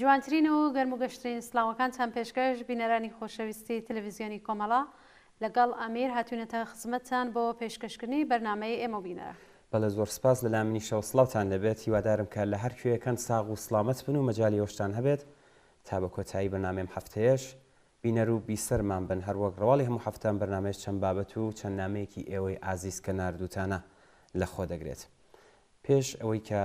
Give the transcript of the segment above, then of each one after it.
جوانترین و گەرموگەشترین سلااوەکانتان پێشکەش بینەرانی خۆشەویستی تەلەڤیزیۆنی کۆمەڵا لەگەڵ ئەمیر هاتوونەتە خزمەتتان بۆ پێشکەشکردنی بەرنامەی ئێمە بینەرە. بەڵێ زۆر سپاس لەلا منیشەوە سڵاوتان لەبێت، هیوادارم کە لە هەر کوێیەکەن ساغ و سڵامەت بن و مەجای ئەوشتان هەبێت تا بە کۆتایی بەرنامەم هەفتەیەش بینەر و بیسەرمان بن هەروەک ڕەواڵی هەموو هەفتان بەرنامەیەش چەند بابەت و چەند نامەیەکی ئێوەی ئازیز کە ناردووتانە لە خۆ دەگرێت. پێش ئەوەی کە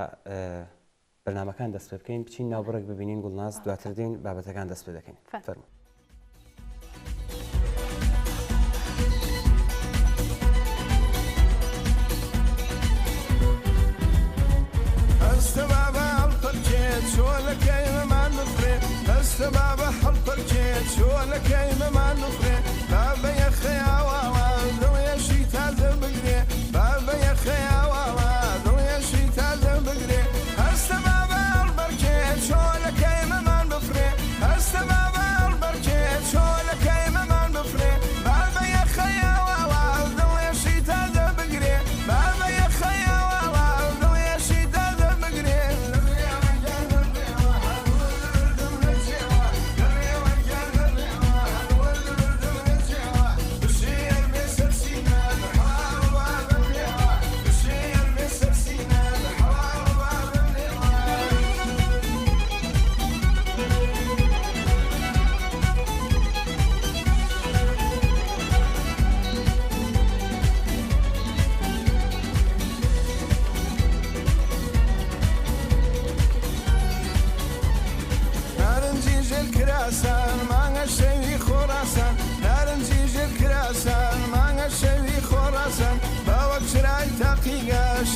بەرنامەکان دەست پێ بکەین بچین ناوبڕێک ببینین گوڵناز، دواتر دێین بابەتەکان دەست پێ دەکەین. فەرموو. بابا حلقك شولك يا ما نفري بابا يا خيا واوا لو يا شي تاز بقري بابا يا خيا واوا لو يا شي تاز بقري هست بابا البركه شولك يا ما نفري هست بابا البركه شولك يا ما نفري بابا يا خيا واوا لو يا شي تاز بقري بابا يا خيا واوا لو يا شي تاز بقري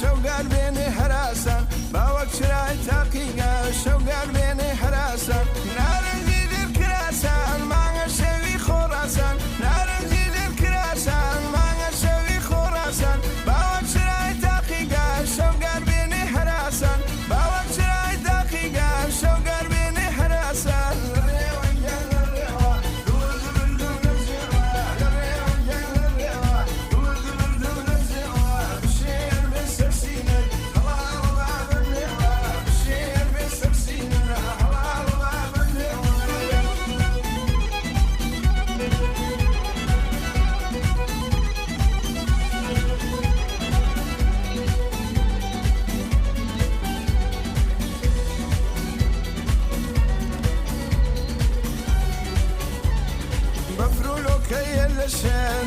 شوقار بيني حراسة باوك شراي تاقيقة شوقار بيني حراسة نار نزيد الكراسة ما نشوي خراسة نار نزيد الكراسة ما نشوي خراسة باوك شراي تاقيقة شوقار بيني حراسة باوك شراي تاقيقة شوقار بيني حراسة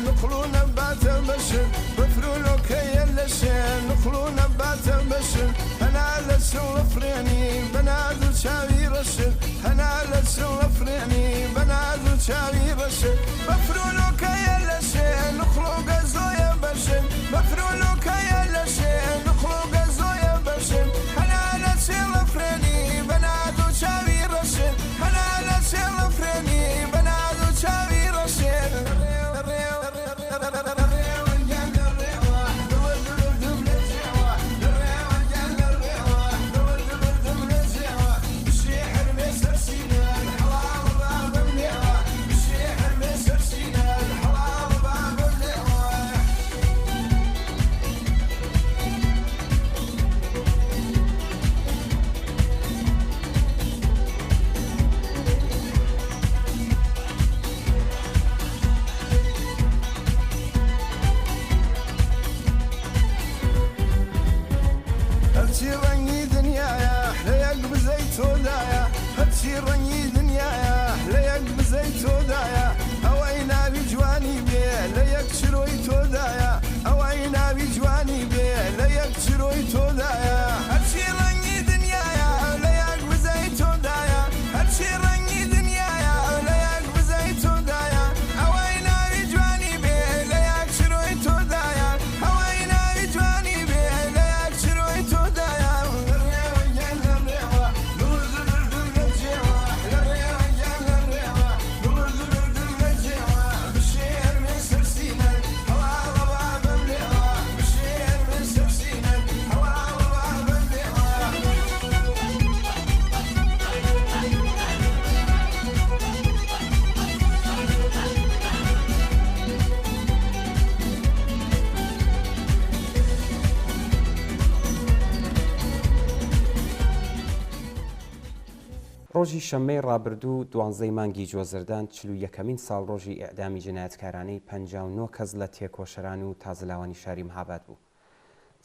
نخلو نبات بشر بفرولو كي اللشين نخلو نبات بشر أنا لسو فريني بنادو شاوي رشر أنا لسو فريني بنادو شاوي رشر بفرولو كي اللشين نخلو قزو يا بشر بفرولو كي اللشين نخلو قزو يا بشر أنا لسو فريني بنادو شاوي رشر أنا لسو فريني بنادو شاوي رشر ڕۆژی شەممەی ڕابردوو 12 مانگی جۆزردان 41مین ساڵ ڕۆژی ئێعدامی جنایەتکارانەی 59 کەس لە تێکۆشەران و تازەلاوانی شاری مەهاباد بوو.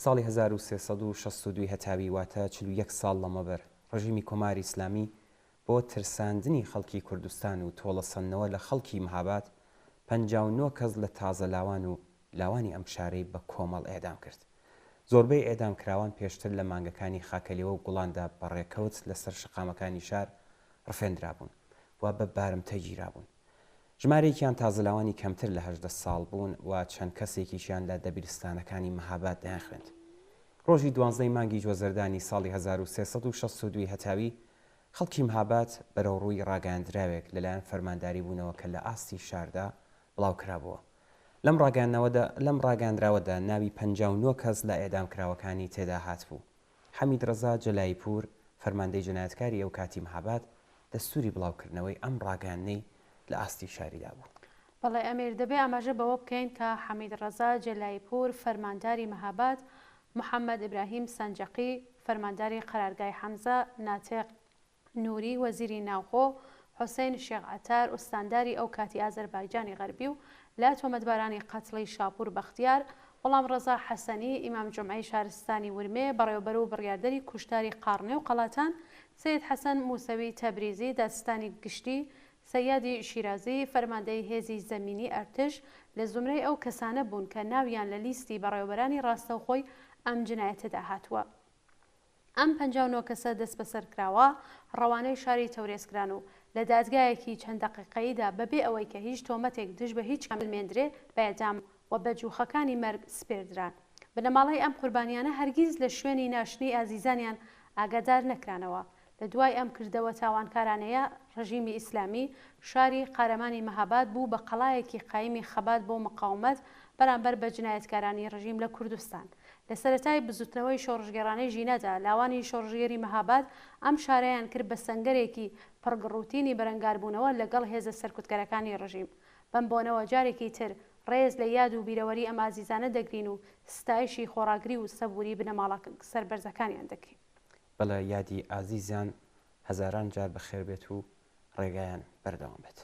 ساڵی 1362 هەتاوی واتە 41 ساڵ لەمەبەر ڕژیمی کۆماری ئیسلامی بۆ ترساندنی خەڵکی کوردستان و تۆڵەسەندنەوە لە خەڵکی مەهاباد 59 کەس لە تازەلاوان و لاوانی ئەم شارەی بە کۆمەڵ ئێدام کرد. زۆربەی ئێدام کراوان پێشتر لە مانگەکانی خاکەلێوە و گوڵاندا بەڕێکەوت لەسەر شقامەکانی شار ڕفێنرابوون و بە بارمتە گیرابوون. ژمارەیەکیان تازەلاوانی کەمتر لە 18 ساڵ بوون و چەند کەسێکیشیان لە دەبیرستانەکانی مەهاباد دایان خوێند. ڕۆژی 12 مانگی جۆزەردانی ساڵی 1362 هەتاوی خەڵکی مەهاباد بەرەوڕووی ڕاگەاندراوێک لەلایەن فەرمانداری بوونەوە کە لە ئاستی شاردا بڵاو کرابووە. لەم ڕاگەاندراوەدا ناوی 59 کەس لە ئێدامکراوەکانی تێدا هاتبوو. حەمید ڕەزا جەلایپور فەرماندەی جنایەتکاری ئەو کاتی مەهاباد دەستوری بڵاوکردنەوەی ئەم ڕاگەاندنەی لە ئاستی شاریدا بوو. بەڵێ ئەمیر دەبێ ئاماژە بەوە بکەین کە حەمید ڕەزا جەلایپور فەرمانداری مەهاباد، محەممەد ئیبراهیم سەنجەقی فەرمانداری قەرارگای حەمزە، ناتێق نووری وەزیری ناوخۆ، حوسێن شێخ عەتار ئوستانداری ئەو کاتی ئازەربایجانی غەربی و لە تۆمەتبارانی قەتڵی شاپور بەختیار، وەڵام ڕەزا حەسەنی ئیمام جومعەی شارستانی ورمێ، بەڕێوەبەر و بڕیاردەری کوشتاری قارنێ و قەڵاتان، سەید حەسەن موسەوی تەبریزی دادستانی گشتی، سەیادی شیرازی فەرماندەی هێزی زەمینی ئەرتش لە زمرەی ئەو کەسانە بوون کە ناویان لە لیستی بەڕێوەبەرانی ڕاستەوخۆی ئەم جنایەتەدا هاتووە. ئەم 59 کەسە دەست بەسەر کراوە ڕەوانەی شاری تەورێزکران و لە دادگایەکی چەند دەقیقەییدا بەبێ ئەوەی کە هیچ تۆمەتێک دژ بە هیچ کاملمێندرێ بەیەدام و بە جووخەکانی مەرگ سپێردران. بنەماڵەی ئەم قوربانیانە هەرگیز لە شوێنی ناشنی ئازیزانیان ئاگادار نەکرانەوە. لە دوای ئەم کردەوە تاوانکارانەیە ڕژیمی ئیسلامی شاری قارەمانی مەهاباد بوو بە قەڵایەکی قایمی خەبات بۆ مقاومەت بەرامبەر بە جنایەتکارانی ڕژیم لە کوردستان. لە سەرەتای بزوتنەوەی شۆڕژگەڕانەی ژینەدا لاوانی شۆڕژگەری مەهاباد ئەم شارەیان کرد بە سەنگەرێکی پڕگڕوتینی بەرەنگاربوونەوە لەگەڵ هێزە سەرکوتکەرەکانی ڕژیم. بەم بۆنەوە جارێکی تر ڕێز لە یاد و بیرەوەری ئەم ئازیزانە دەگرین و ستایشی خۆراگری و سەبووری بنەماڵە سەربەرزەکانیان دەکەین. بەڵێ یادی ئازیزیان هەزاران جار بەخێر بێت و ڕێگایان بەردەوام بێت.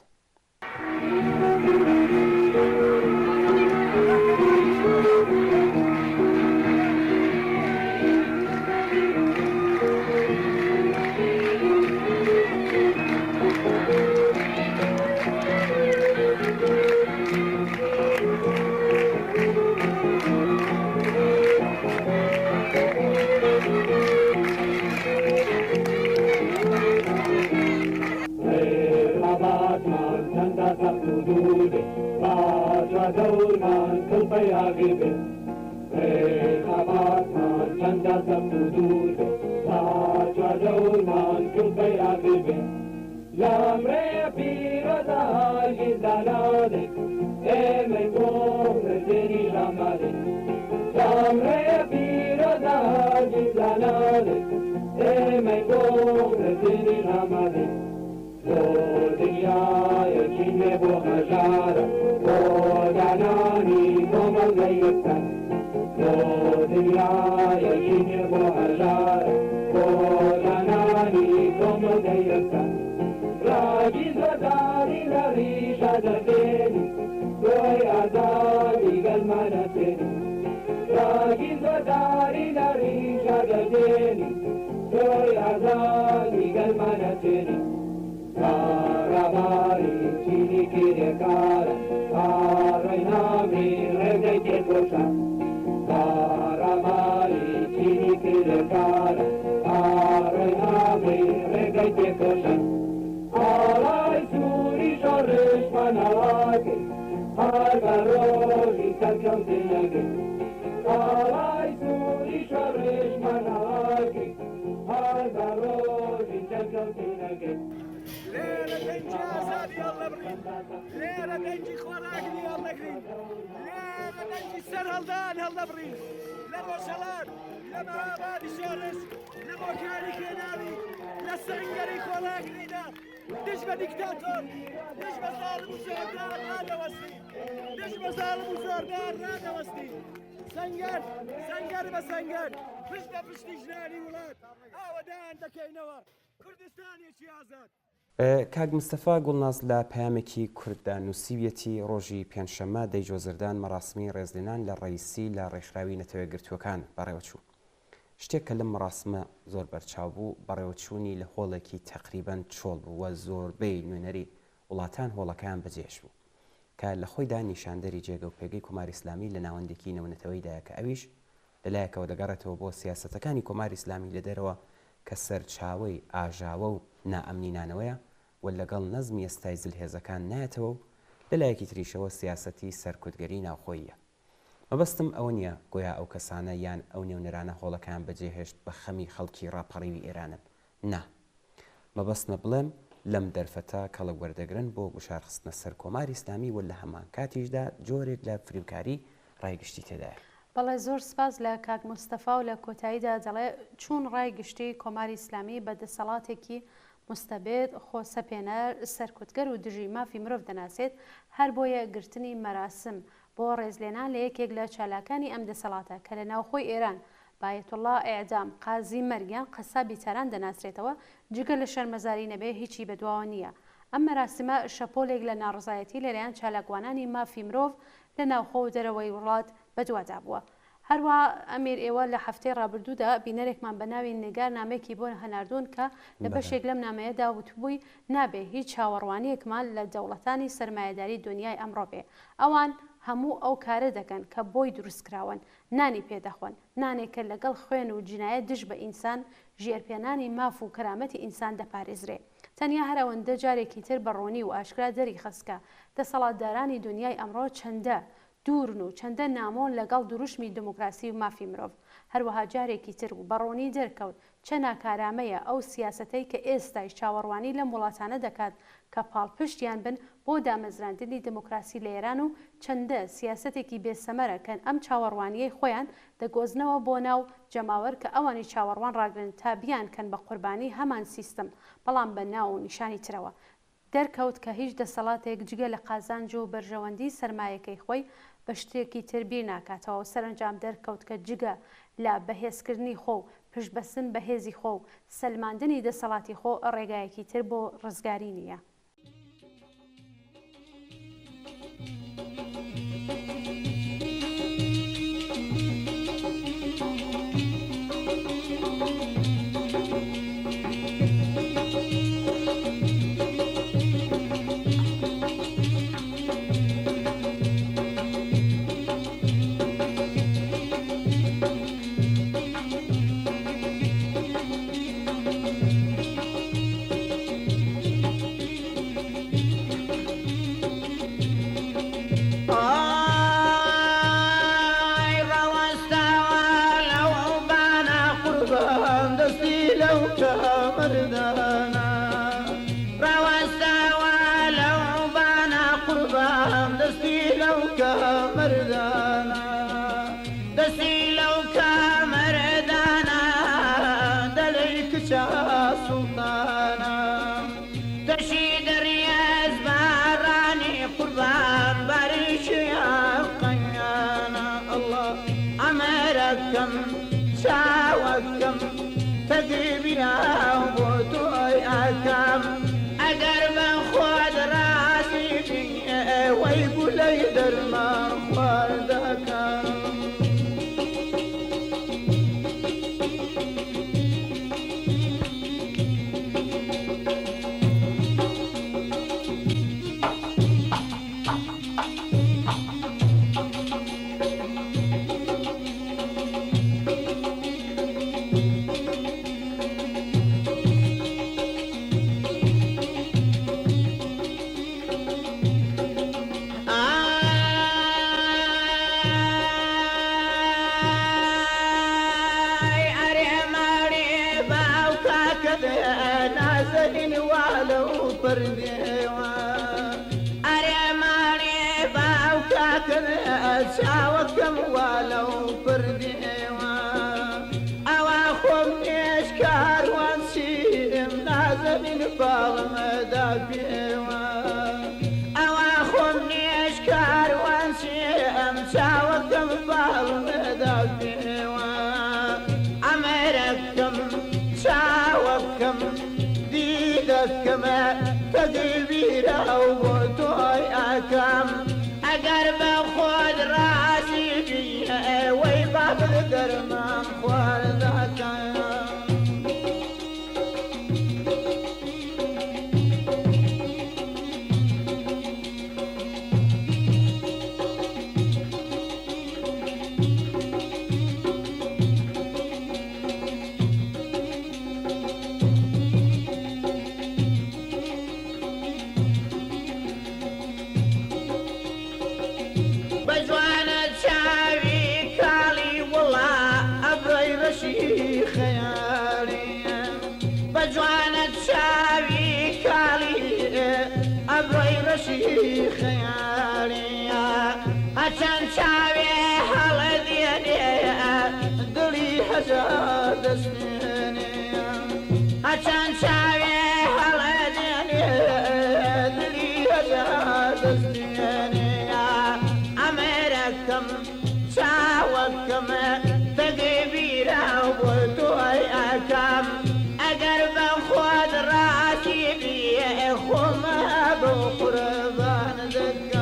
لێرە دەنگی خۆراگری هەڵدەگرین، لێرە دەنگی سەر هەڵدان هەڵدەبڕین لە ڕۆژهەڵات، لە مەهابادی شۆڕش، لە بۆکاری کێناوی، لە سەنگەری خۆراگریدا دژ بە دیکتاتۆر، دژ بە زاڵم و زۆردار ڕادەوەستی، دژ بە زاڵم و زۆردار ڕادەوەستی. سەنگەر سەنگەر بە سەنگەر، پشت بە پشتی ژنانی وڵات ئاوەدان دەکەینەوە. کوردستانێکی ئازاد. کاک مستەفا گوڵناز لە پەیامێکی کورددا نووسیویەتی ڕۆژی پێنجشەممە دەیجۆزردان مەراسمی ڕێزلێنان لە ڕئیسی لە ڕێکخراوی نەتەوەیەگرتووەکان بەڕێوەچوو. شتێک کە لەم مەراسمە زۆر بەرچاو بوو بەڕێوەچوونی لە هۆڵێکی تەقریبەن چۆڵ بوو وە زۆربەی نوێنەری وڵاتان هۆڵەکان بەجێش بوو کە لە خۆیدا نیشاندەری جێگە و پێگەی کۆماری ئیسلامی لە ناوەندێکی نەوەنەتەوەیدایە کە ئەویش لەلایەکەوە دەگەڕێتەوە بۆ سیاسەتەکانی کۆماری ئیسلامی لە دەرەوە کە سەرچاوەی ئاژاوە و نائەمنینانەوەیە و لەگەڵ نەزمی ئێستای زلهێزەکان نایەتەوە و لەلایەکی تریشەوە سیاسەتی سەرکوتگەری ناوخۆییە. مەبەستم ئەوە نییە گویا ئەو کەسانە یان ئەو نێونەرانە هۆڵەکان بەجێهێشت بە خەمی خەڵکی ڕاپەڕیوی ئێرانن. نا مەبەستمە بڵێم لەم دەرفەتە کەڵک وەردەگرن بۆ گوشارخستنە سەر کۆماری ئیسلامی و لە هەمان کاتیشدا جۆرێک لە فریوکاری ڕایگشتی تێدایە. بەڵێ زۆر سپاس لە کاک مستەفا و لە کۆتاییدا دەڵێ چوون ڕایگشتی کۆماری ئیسلامی بە دەسەڵاتێکی مستەبێت خۆسەپێنەر سەرکوتگەر و دژی مافی مرۆڤ دەناسێت هەر بۆیە گرتنی مەراسم بۆ ڕێزلێنان لە یەکێک لە چالاکانی ئەم دەسەڵاتە کە لە ناوخۆی ئێران بایەتوڵڵا ئێعدام قازی مەرگیان قەسابی تاران دەناسرێتەوە جگە لە شەرمەزاری نەبێ هیچی بەدواوە نییە. ئەم مەراسمە شەپۆلێک لە ناڕزایەتی لەلایەن چالاکوانانی مافی مرۆڤ لە ناوخۆ و دەرەوەی وڵات بەدوادا بووە. هەروە ئەمیر ئێوە لە هەفتەی ڕابردوودا بینەرێکمان بە ناوی نێگار نامێکی بۆ هەناردوون کە لە بەشێک لەم نامەیەدا وتبووی نابێ هیچ چاوەڕوانیەکمان لە دەوڵەتانی سەرمایەداری دنیای ئەمڕۆ بێ. ئەوان هەموو ئەو کارە دەکەن کە بۆی دروستکراون نانی پێدەخۆن نانێکە لەگەڵ خوێن و جینایەت دژ بە ئینسان ژێرپێنانی ماف و کەرامەتی ئینسان دەپارێزرێ. تەنیا هەرەوەندە جارێکی تر بەڕۆنی و ئاشکرا دەری خستکە دەسەڵاتدارانی دنیای ئەمڕۆ چەندە دوورن و چەندە نامۆن لەگەڵ دروشمی دموکراسی و مافی مرۆڤ. هەروەها جارێکی تر و بەڕۆنی دەرکەوت چە ناکارامەیە ئەو سیاسەتەی کە ئێستای چاوەڕوانی لەم وڵاتانە دەکات کە پاڵپشتیان بن بۆ دامەزراندنی دموکراسی لە ئێران و چەندە سیاسەتێکی بێسەمەرە کە ئەم چاوەڕوانیەی خۆیان دەگۆزنەوە بۆ ناو جەماوەر کە ئەوانی چاوەڕوان ڕاگرن تا بیان کەن بە قوربانی هەمان سیستم بەڵام بە ناو و نیشانی ترەوە. دەرکەوت کە هیچ دەسەڵاتێک جگە لە قازانج و بەرژەوەندی سەرمایەکەی خۆی بە شتێکی تربیر ناکاتەوە و سەرنجام دەرکەوت کە جگە لە بەهێزکردنی خۆ و پشتبەسن بە هێزی خۆ و سەلماندنی دەسەڵاتی خۆ ڕێگایەکی تر بۆ ڕزگاری نییە. دەرمان خواردەکەم خيالية عشان شاوي هالديانية دلي هزار دسنينية عشان شاوي هالديانية دلي هزار دسنينية أمريكم شاوكم تقبيرا وبطوي أكم أقرب خود راسي بيه خما بقربان ذكم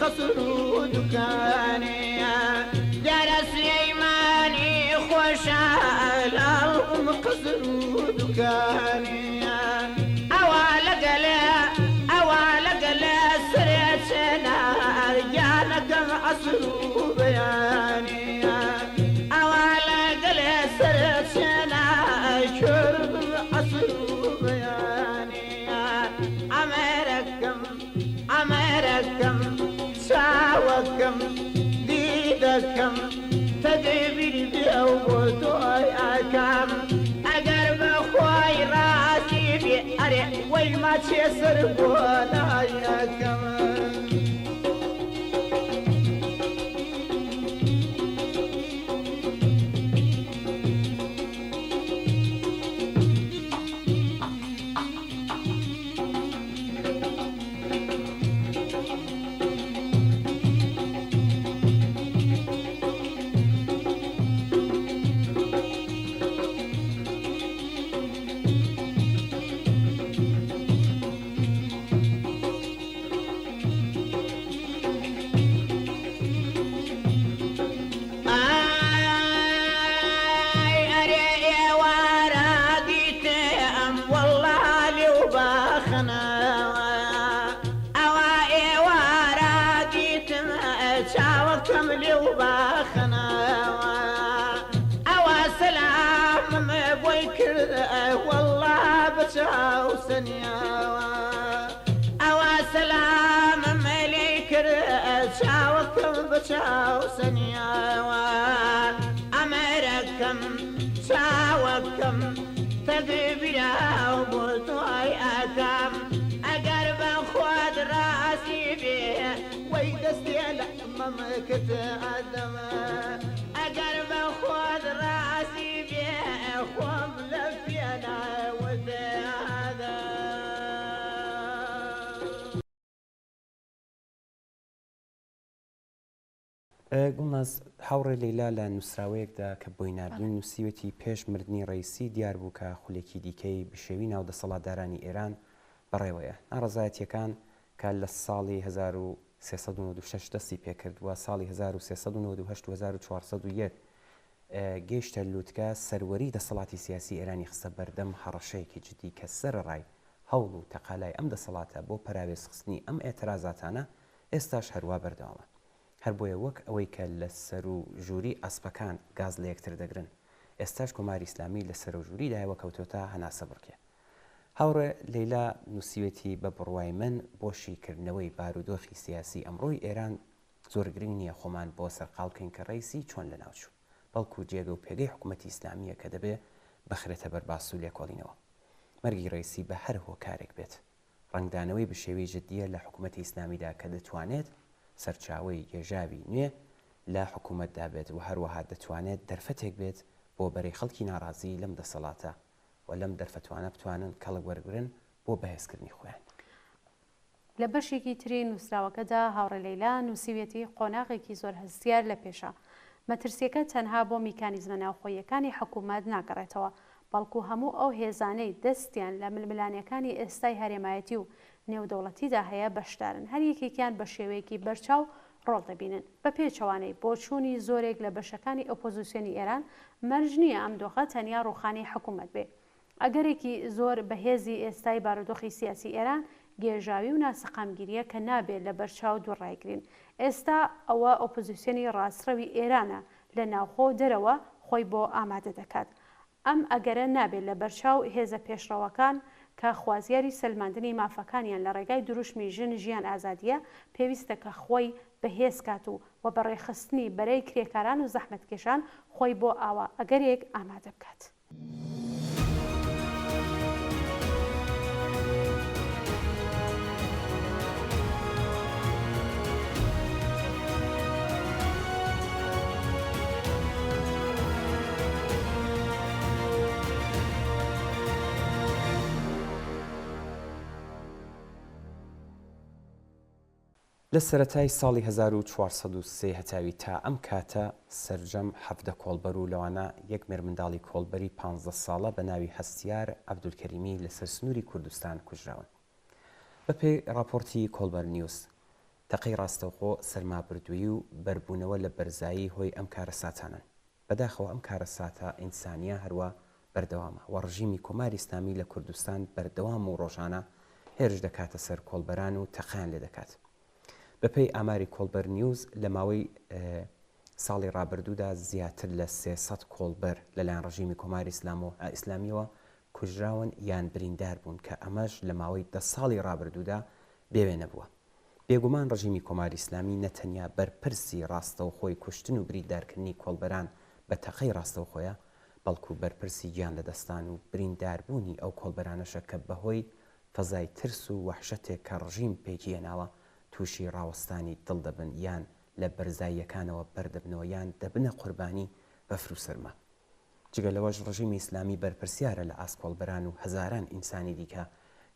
قصر دكاني جرى سليماني خوشال الأم قصر دكاني أوالق لا سريتنا رجالك عصر بياني أوالق لا سريتنا شرب عصر بياني أمركم ساوكم ديدكم تدبير بأوبوتوي أكم أقرب خوي راسي بأري ويما تيسر بونايكم بچاو سنیاوا ئەوە سەلام مەلەی کرد چاوەکەم بچاو سنیاوا ئەمەرەکەم چاوەکەم تەگبیراو بۆ تۆی ئەکەم ئەگەر بە خۆت ڕاستی بێ وەی دەستێ لە مەمەکەت ئەدەمە ئەگەر بە خۆت ڕاستی بێ خۆم لە پێنا گوڵناز هاوڕێ لەیلا لە نووسراوەیەکدا کە بۆی نردوون نووسیوەتی پێش مردنی ڕئیسی دیار بوو کە خولێکی دیکەی بشێوی ناودەسەڵاتدارانی ئێران بەڕێوەیە ناڕەزایەتیەکان کە لە ساڵی 1396 دەستی پێکردووە ساڵی 1398 گەیشتە لووتکە سەروەری دەسەڵاتی سیاسی ئێرانی خستە بەردەم هەڕەشەیەکی جدی کە سەرڕای هەوڵ و تەقالای ئەم دەسەڵاتە بۆ پەراوێزخستنی ئەم ئێترازاتانە ئێستاش هەروە بەردەوامە هەر بۆیە وەک ئەوەی کە لە سەر و ژووری ئەسپەکان گاز لە یەکتر دەگرن ئێستاش کۆماری ئیسلامی لە سەر و ژووریدایەوە کەوتۆتە هەناسە بڕکێ هاوڕێ لەیلا نووسیوەتی بە بڕوای من بۆشیکردنەوەی بارودۆخی سیاسی ئەمڕۆی ئێران زۆر گرنگ نییە خۆمان بۆ سەرقاڵ بکەین کە ڕئیسی چۆن لە ناوچوو بەڵکو جێگە و پێگەی حکوومەتی ئیسلامیە کە دەبێ بەخرێتە بەرباس و لێکۆڵینەوە مەرگی ڕئیسی بە هەر هۆکارێک بێت ڕنگدانەوەی بە شێوەی جدیە لە حکوومەتی ئیسلامیدا کە دەتوانێت سەرچاوەی هێژاوی نوێ لە حکوومەتدا بێت و هەروەها دەتوانێت دەرفەتێک بێت بۆ بەرەی خەڵکی ناڕازی لەم دەسەڵاتە و لەم دەرفەتوانە بتوانن کەڵک وەرگرن بۆ بەهێزکردنی خۆیان. لە بەشێکی تری نووسراوەکەدا هاوڕێ لەیلا نووسیوێتی قۆناغێکی زۆر هەستیار لە پێشە. مەترسیەکە تەنها بۆ میکانیزمە ناوخۆیەکانی حکوومەت ناگەڕێتەوە، بەڵکو هەموو ئەو هێزانەی دەستیان لە ململانیەکانی ئێستای هەرێمایەتی و نێودەوڵەتیدا هەیە بەشدارن، هەر یەکێکیان بە شێوەیەکی بەرچاو ڕۆڵ دەبینن. بە پێچەوانەی بۆچوونی زۆرێک لە بەشەکانی ئۆپۆزیسیۆنی ئێران مەرج نییە ئەم دۆخە تەنیا ڕوخانی حکوومەت بێ. ئەگەرێکی زۆر بەهێزی ئێستای بارودۆخی سیاسی ئێران گێژاوی و ناسەقامگیریە کە نابێت لە بەرچاو دووڕایگرین. ئێستا ئەوە ئۆپۆزیسیۆنی ڕاستڕەوی ئێرانە لە ناوخۆ دەرەوە خۆی بۆ ئامادە دەکات. ئەم ئەگەرە نابێت لە بەرچاو هێزە پێشڕەوەکان کە خوازیاری سەلماندنی مافەکانیان لە ڕێگای دروشمی ژن ژیان ئازادیە پێویستە کە خۆی بەهێز کات و بەڕێخستنی بەرەی کرێکاران و زەحمەتکێشان خۆی بۆ ئاوا ئەگەرێک ئامادە بکات. لە سەرەتای ساڵی 1403 هەتاوی تا ئەم کاتە سەرجەم 17 کۆڵبەر و لەوانە یەک مێرمنداڵی کۆڵبەری 15 ساڵە بە ناوی هەستیار عەبدولکەریمی لەسەر سنووری کوردستان کوژراون. بەپێی راپۆرتی کۆڵبەر نیوز، تەقەی ڕاستەوخۆ سەرمابردووی و بەربوونەوە لە بەرزایی هۆی ئەم کارە ساتانن. بەداخەوە ئەم کارە ساتە ئینسانیە هەروە بەردەوامە و ڕژیمی کۆماری ئیسلامی لە کوردستان بەردەوام و ڕۆژانە هێرش دەکاتە سەر کۆڵبەران و تەقەیان لێ دەکات. بەپێی ئاماری کۆڵبەر نیوز لە ماوەی ساڵی ڕابردوودا زیاتر لە 300 کۆڵبەر لەلایەن ڕژیمی کۆماری ئیسلامیەوە کوژراون یان بریندار بوون کە ئەمەش لە ماوەی 10 ساڵی ڕابردوودا بێوێ نەبووە. بێگومان ڕژیمی کۆماری ئیسلامی نەتەنیا بەرپرسی ڕاستەوخۆی کوشتن و بریندارکردنی کۆڵبەران بە تەقەی ڕاستەوخۆیە، بەڵکو بەرپرسی گیان لەدەستان و برینداربوونی ئەو کۆڵبەرانەشە کە بەهۆی فەزای ترس و وەحشەتێک کە ڕژیم پێکی هێناوە تووشی ڕاوەستانی دڵ دەبن یان لە بەرزاییەکانەوە بەردەبنەوە یان دەبنە قوربانی بەفر و سرمە. جگە لەوەش ڕژیمی ئیسلامی بەرپرسیارە لە ئاسکۆڵبەران و هەزاران ئینسانی دیکە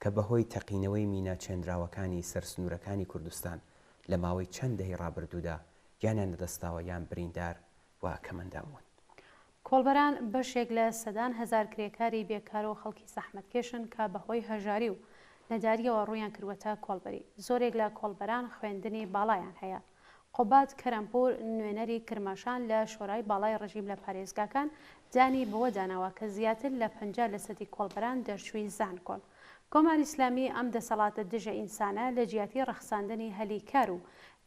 کە بەهۆی تەقینەوەی مینە چێنراوەکانی سەرسنوورەکانی کوردستان لە ماوەی چەند دەهی ڕابردوودا گیانیان لەدەستاوە یان بریندار و کەمەندامون. کۆڵبەران بەشێک لە سەدان هەزار کرێکاری بێکار و خەڵکی زەحمەتکێشن کە بەهۆی هەژاری و نەداریەوە ڕوویان کردوەتە کۆڵبەری. زۆرێک لە کۆڵبەران خوێندنی باڵایان هەیە. قۆبات کەرەمپور نوێنەری کرماشان لە شۆرای باڵای ڕژیم لە پارێزگاکان دانی بەوە داناوە کە زیاتر لە 50% کۆڵبەران دەرچووی زانکۆن. کۆماری ئیسلامی ئەم دەسەڵاتە دژە ئینسانە لە جیاتی ڕەخساندنی هەلیکار و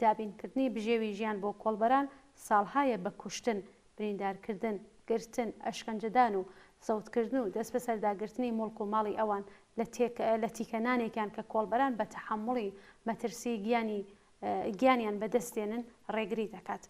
دابینکردنی بژێوی ژیان بۆ کۆڵبەران ساڵهایە بە کوشتن، بریندارکردن، گرتن، ئەشکەنجەدان و زەوتکردن و دەست بە سەرداگرتنی مڵک و ماڵی ئەوان لە تیکەنانێکیان کە کۆڵبەران بە تەحمڵی مەترسی گیانیان بەدەستێنن ڕێگری دەکات.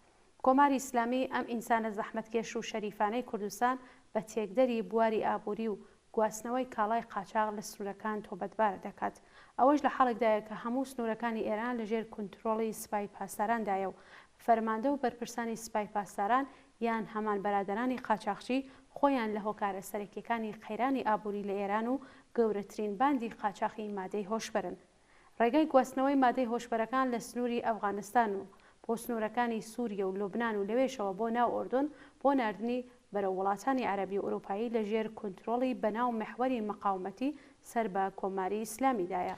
کۆماری ئیسلامی ئەم ئینسانە زەحمەتکێش و شەریفانەی کوردستان بە تێکدەری بواری ئابووری و گواستنەوەی کاڵای قاچاغ لە سنوورەکان تۆبەتبارە دەکات. ئەوەش لە حاڵێکدایە کە هەموو سنوورەکانی ئێران لەژێر کۆنتڕۆڵی سوپای پاسدارandایە و فەرماندە و بەرپرسانی سوپای پاسداران یان هەمان بەرادەرانی قاچاقچی خۆیان لە هۆکارە سەرەکیەکانی قەیرانی ئابووری لە ئێران و گەورەترین باندی قاچاقی مادەی هۆشبەرن. ڕێگای گواستنەوەی مادەی هۆشبەرەکان لە سنووری ئەفغانستان و بۆ سنوورەکانی سووریە و لوبنان و لەوێشەوە بۆ ناو ئۆردن بۆ ناردنی بەرەو وڵاتانی عەرەبی و ئەوروپایی لەژێر کۆنتڕۆڵی بەناو مەحوەری مەقاومەتی سەر بە کۆماری ئیسلامیدایە.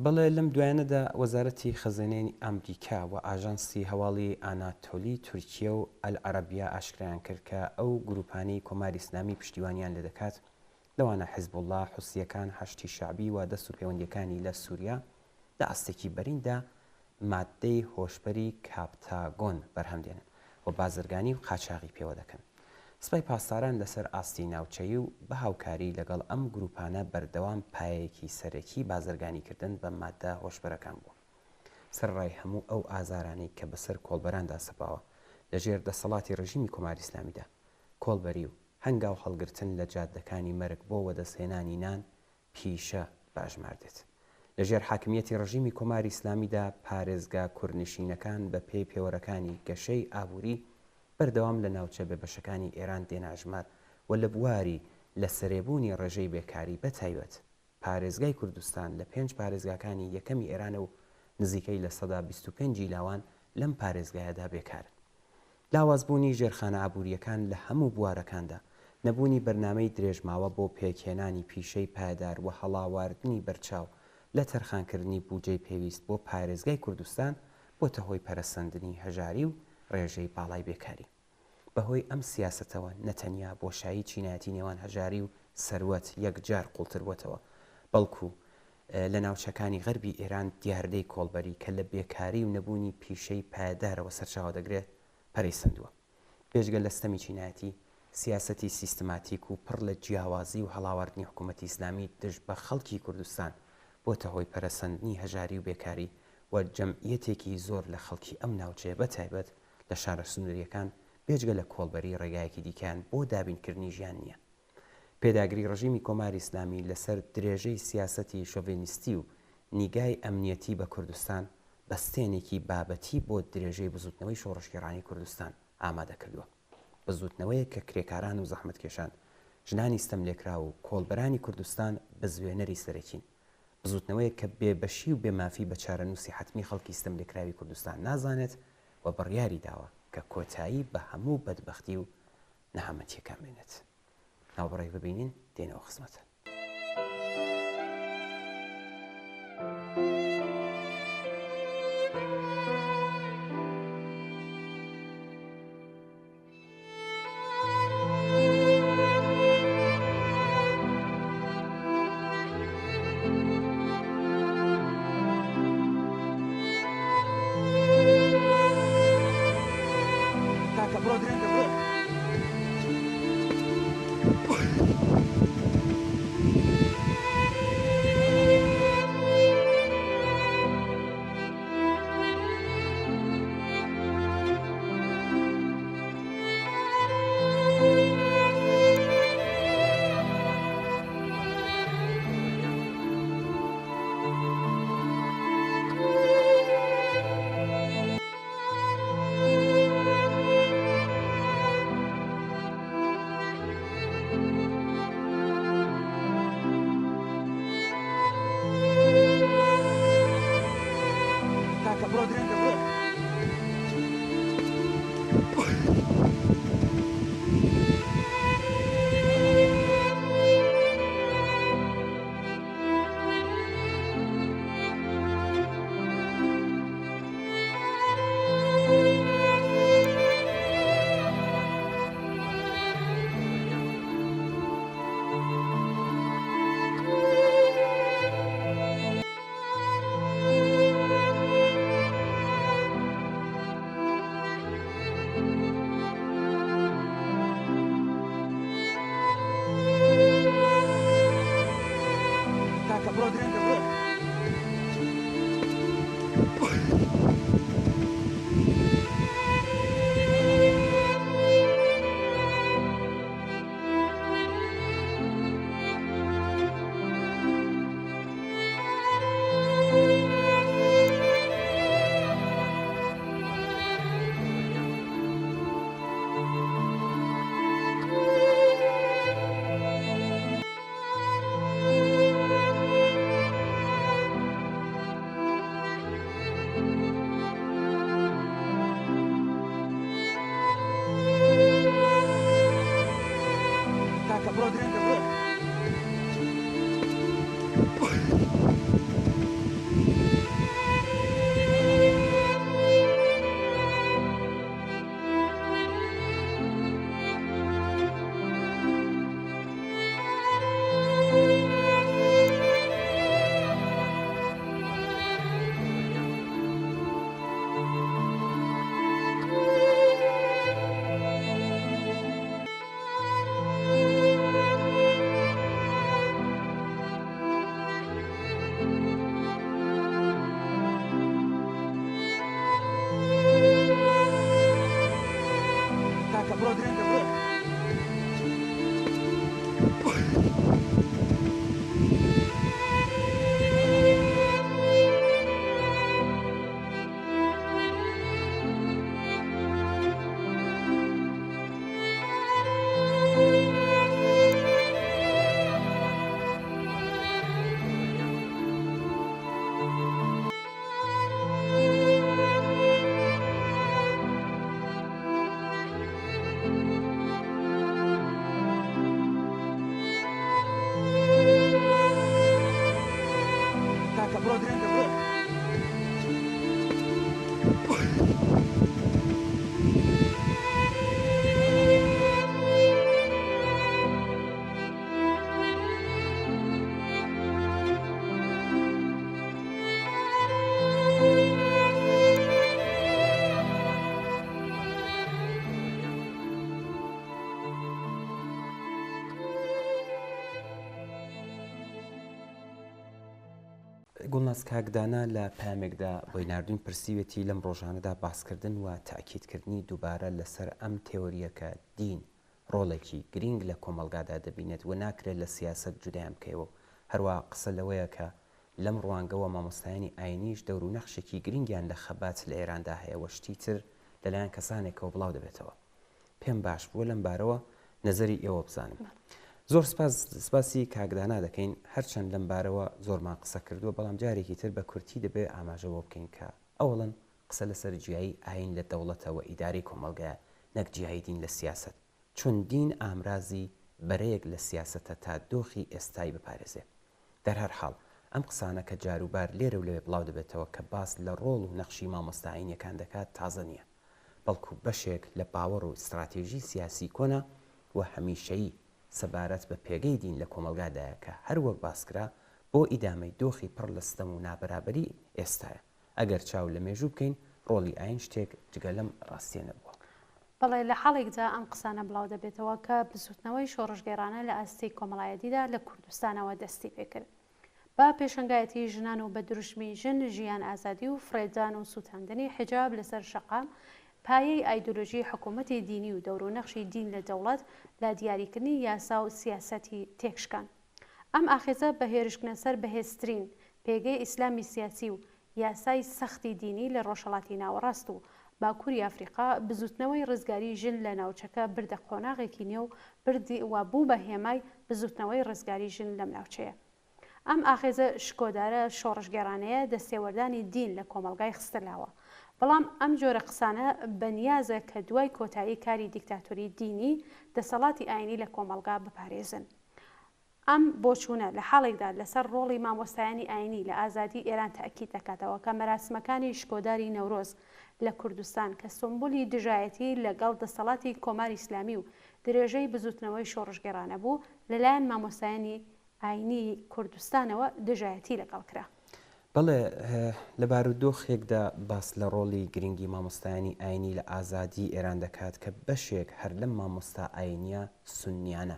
بەڵێ لەم دوایانەدا وەزارەتی خەزانەی ئەمریکا و ئاژانسی هەواڵی ئاناتۆلی تورکیە و ئەلعەرەبیا ئاشکرایان کرد کە ئەو گروپانەی کۆماری ئیسلامی پشتیوانیان لێ دەکات لەوانە حیزبوڵڵا، حوسیەکان، هەشتی شعبی و دەست و پەیوەندیەکانی لە سووریا لە ئاستێکی بەریندا مادەی هۆشبەری کاپتاگۆن بەرهەمدێنن و بازرگانی و قاچاغی پێوە دەکەن. سوپای پاسداران لەسەر ئاستی ناوچەیی و بە هاوکاری لەگەڵ ئەم گروپانە بەردەوام پایەیەکی سەرەکی بازرگانیکردن بە مادە هۆشبەرەکان بوو. سەرڕای هەموو ئەو ئازارانەی کە بەسەر کۆڵبەراندا سەپاوە لەژێر دەسەڵاتی ڕژیمی کۆماری ئیسلامیدا، کۆڵبەری و هەنگاو هەڵگرتن لە جادەکانی مەرگ بۆ وەدەستهێنانی نان پیشە باژمار دێت. لەژێر حاکمیەتی ڕژیمی کۆماری ئیسلامیدا پارێزگا کوردنشینەکان بە پێی پێوەرەکانی گەشەی ئابووری بەردەوام لە ناوچە بێبەشەکانی ئێران دێناژمار و لە بواری لە سەرێبوونی ڕێژەی بێکاری بەتایبەت پارێزگای کوردستان لە 5 پارێزگاکانی یەکەمی ئێرانە و نزیکەی لە 25 لاوان لەم پارێزگایەدا بێکارن. لاوازبوونی ژێرخانە ئابووریەکان لە هەموو بوارەکاندا نەبوونی بەرنامەی درێژماوە بۆ پێکهێنانی پیشەی پایدار و هەڵاواردنی بەرچاو لە تەرخانکردنی بودجەی پێویست بۆ پارێزگای کوردستان بۆتە هۆی پەرەسەندنی هەژاری و ڕێژەی باڵای بێکاری. بەهۆی ئەم سیاسەتەوە نەتەنیا بۆشایی چینایەتی نێوان هەژاری و سەروەت یەکجار قوڵتربووەتەوە، بەڵکو لە ناوچەکانی غەربی ئێران دیاردەی کۆڵبەری کە لە بێکاری و نەبوونی پیشەی پایدارەوە سەرچاوە دەگرێت پەرەیسەندووە. پێشگە لە ستەمی چینایەتی سیاسەتی سیستماتیک و پڕ لە جیاوازی و هەڵاوردنی حکوومەتی ئیسلامی دژ بە خەڵکی کوردستان بۆتە هۆی پەرەسەندنی هەژاری و بێکاری و جەمعیەتێکی زۆر لە خەڵکی ئەم ناوچەیە بەتایبەت لە شارە سنووریەکان بێجگە لە کۆڵبەری ڕێگایەکی دیکان بۆ دابینکردنی ژیان نییە. پێداگری ڕژیمی کۆماری ئیسلامی لەسەر درێژەی سیاسەتی شۆڤینیستی و نیگای ئەمنیەتی بە کوردستان بەستێنێکی بابەتی بۆ درێژەی بزوتنەوەی شۆڕشگەڕانی کوردستان ئامادە کردووە. بزوتنەوەیە کە کرێکاران و زەحمەتکێشان ژنانی ستەملێکرا و کۆڵبەرانی کوردستان بە زوێنەری سەرەکین. بزوتنەوەیە کە بێبەشی و بێمافی بە چارەنووسی حتمی خەڵکی ستەملێکراوی کوردستان نازانێت و بڕیاری داوە کە کۆتایی بە هەموو بەدبەختی و نەهامەتیەکان بێنێت. ناوبڕێک ببینین دێنەوە خزمەتە. گوڵناس کاکدانا لە پامێکدا بۆی نردوین پرسیوێتی لەم ڕۆژانەدا باسکردن و تاکیدکردنی دووبارە لەسەر ئەم تێوریەکە دین ڕۆڵێکی گرنگ لە کۆمەلگادا دەبینێت و ناکرێت لە سیاست جودایان بکەیەوە. هەروە قسە لەوەیە کە لەم ڕوانگەوە مامۆستایانی ئاینیش دەور و نەخشێکی گرنگیان لە خەبات لە ئێراندا هەیە و شتی تر لەلایەن کەسانێکەوە بڵاو دەبێتەوە. پێم باش بووە لەم بارەوە نەزەری ئێوە بزانم. زۆر سپاسی کاکدانا دەکەین هەرچەند لەم بارەوە زۆرمان قسە کردووە، بەڵام جارێکی تر بە کورتی دەبێ ئاماژەوە بکەین کە ئەوڵەن قسە لەسەر جیایی ئاین لە دەوڵەتەوە ئیداری کۆمەلگایە نەک جیایی دین لە سیاست، چون دین ئامرازی بەرەیەک لە سیاسەتە تا دۆخی ئێستایی بپارێزێ. دەرهەر حاڵ ئەم قسانە کە جاروبار لێرە و لەوێ بڵاو دەبێتەوە کە باس لە ڕۆڵ و نەخشی مامۆستاعینیەکان دەکات تازە نییە، بەڵکو بەشێک لە باوەڕ و استراتێژی سیاسی کۆنا و هەمیشەیی سەبارەت بە پێگەی دین لە کۆمەلگادایە کە هەروەک باسکرا بۆ ئیدامەی دۆخی پڕ لە ستەم و نابەرابەری ئێستایە. ئەگەر چاو لە مێژوو بکەین ڕۆڵی ئاین شتێک جگە لەم ڕاستیە نەبووە. بەڵێ لە حاڵێکدا ئەم قسانە بڵاو دەبێتەوە کە بزوتنەوەی شۆڕژگێرانە لە ئاستی کۆمەڵایەتیدا لە کوردستانەوە دەستی پێکرد. با پێشنگایەتی ژنان و بە دروشمی ژن، ژیان ئازادی و فرێدان و سووتاندنی حجاب لەسەر شەقام، پایەی ئایدۆلۆژی حکوومەتی دینی و دەور و نەخشی دین لە دەوڵەت لە دیاریکردنی یاسا و سیاسەتی تێکشکان. ئەم ئاخێزە بە هێرشکنە سەر بەهێزترین پێگەی ئیسلامی سیاسی و یاسای سەختی دینی لە ڕۆژهەڵاتی ناوەڕاست و باکووری ئەفریقا بزوتنەوەی ڕزگاری ژن لە ناوچەکە بردە قۆناغێکی نێو بردی و بوو بە هێمای بزوتنەوەی ڕزگاری ژن لەم ناوچەیە. ئەم ئاخێزە شکۆدارە شۆڕژگێرانەیە دەستێوەردانی دین لە کۆمەلگای خستەلاوە. بەڵام ئەم جۆرە قسانە بەنیازە کە دوای کۆتایی کاری دیکتاتۆری دینی دەسەڵاتی ئاینی لە کۆمەلگا بپارێزن. ئەم بۆچوونە لە حاڵێکدا لەسەر ڕۆڵی مامۆستایانی ئاینی لە ئازادی ئێران تاکید دەکاتەوە کە مەراسمەکانی شکۆداری نەورۆز لە کوردستان کە سمبولی دژایەتی لەگەڵ دەسەڵاتی کۆماری ئیسلامی و درێژەی بزوتنەوەی شۆڕژگێرانە بوو لەلایەن مامۆستایانی ئاینی کوردستانەوە دژایەتی لەگەڵ کرا. بەڵێ لە بارودۆخێکدا باس لە ڕۆڵی گرنگی مامۆستایانی ئاینی لە ئازادی ئێران دەکات کە بەشێک هەر لەم مامۆستا ئاینیە سونیانە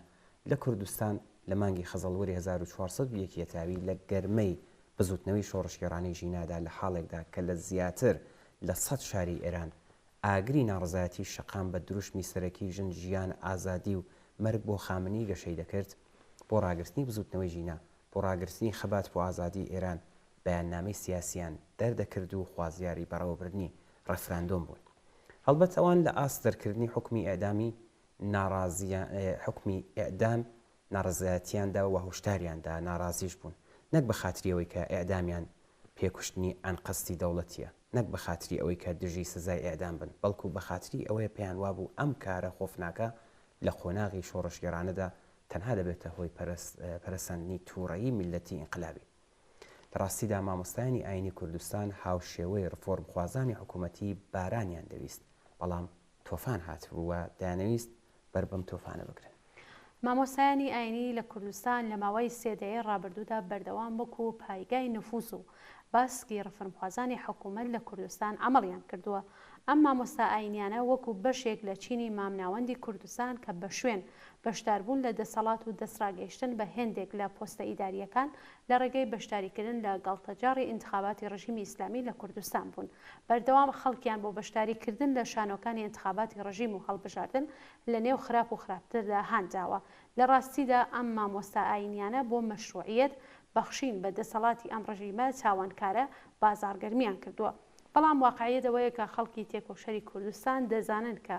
لە کوردستان لە مانگی خەزەڵوەری 1400 یەکێتاوی لە گەرمەی بزوتنەوەی شۆڕژگێڕانی ژینادا لە حاڵێکدا کە لە زیاتر لە 100 شاری ئێران ئاگری ناڕزایەتی شەقام بە دروشمی سەرەکی ژن، ژیان ئازادی و مەرگ بۆ خامنی گەشەی دەکرد بۆ ڕاگررتنی بزوتنەوەی ژینە، بۆ ڕاگررتنی خەبات بۆ ئازادی ئێران بەیاننامەی سیاسیان دەردەکرد و خوازیاری بەڕێوەبردنی ڕەفراندۆم بوون. هەڵبەت ئەوان لە ئاست دەرکردنی حکمی ئێدامی حکمی ئێدام ناڕزایەتیاندا و هۆشداریاندا ناڕازیش بوون، نەک بە خاتریەوەی کە ئێدامیان پێکوشتنی ئەنقەستی دەوڵەتیە، نەک بە خاتری ئەوەی کە دژی سزای ئێدام بن، بەڵکو بە خاتری ئەوەیە پێیان وابوو ئەم کارە خۆفناکە لە خۆناغی شۆڕژگێرانەدا تەنها دەبێتە هۆی پەرەسەندنی تووڕەیی میلەتی ئینقلابی. لە ڕاستیدا مامۆستایانی ئاینی کوردستان هاوشێوەی ڕفۆرم خوازانی حکوومەتی بارانیان دەویست، بەڵام تۆفان هاتبووە دایانەویست بەر بەم تۆفانە بگرن. مامۆستایانی ئاینی لە کوردستان لە ماوەی سێدەیە ڕابردوودا بەردەوام وەکو پایگای نفوس و باسکی ڕفرمخوازانی حکوومەت لە کوردستان عملیان کردووە. ئەم مامۆستا ئاینیانە وەکو بەشێک لە چینی مامناوەندی کوردستان کە بە شوێن بەشداربوون لە دەسەڵات و دەسڕاگەیشتن بە هێندێک لە پۆستە ئیداریەکان لە ڕێگەی بەشداریکردن لە گاڵتەجاری ئینتخاباتی ڕژیمی ئیسلامی لە کوردستان بوون. بەردەوام خەڵکیان بۆ بەشداریکردن لە شانۆکانی ئینتخاباتی ڕژیم و هەڵبژاردن لە نێو خراپ و خراپتردا هانداوە. لە ڕاستیدا ئەم مامۆستا ئاینیانە بۆ مەشروعیەت بەخشین بە دەسەڵاتی ئەم ڕژیمە چاوانکارە بازارگەرمیان کردووە. بەڵام واقعیەتەوەیە کە خەڵکی تێکۆشەری کوردستان دەزانن کە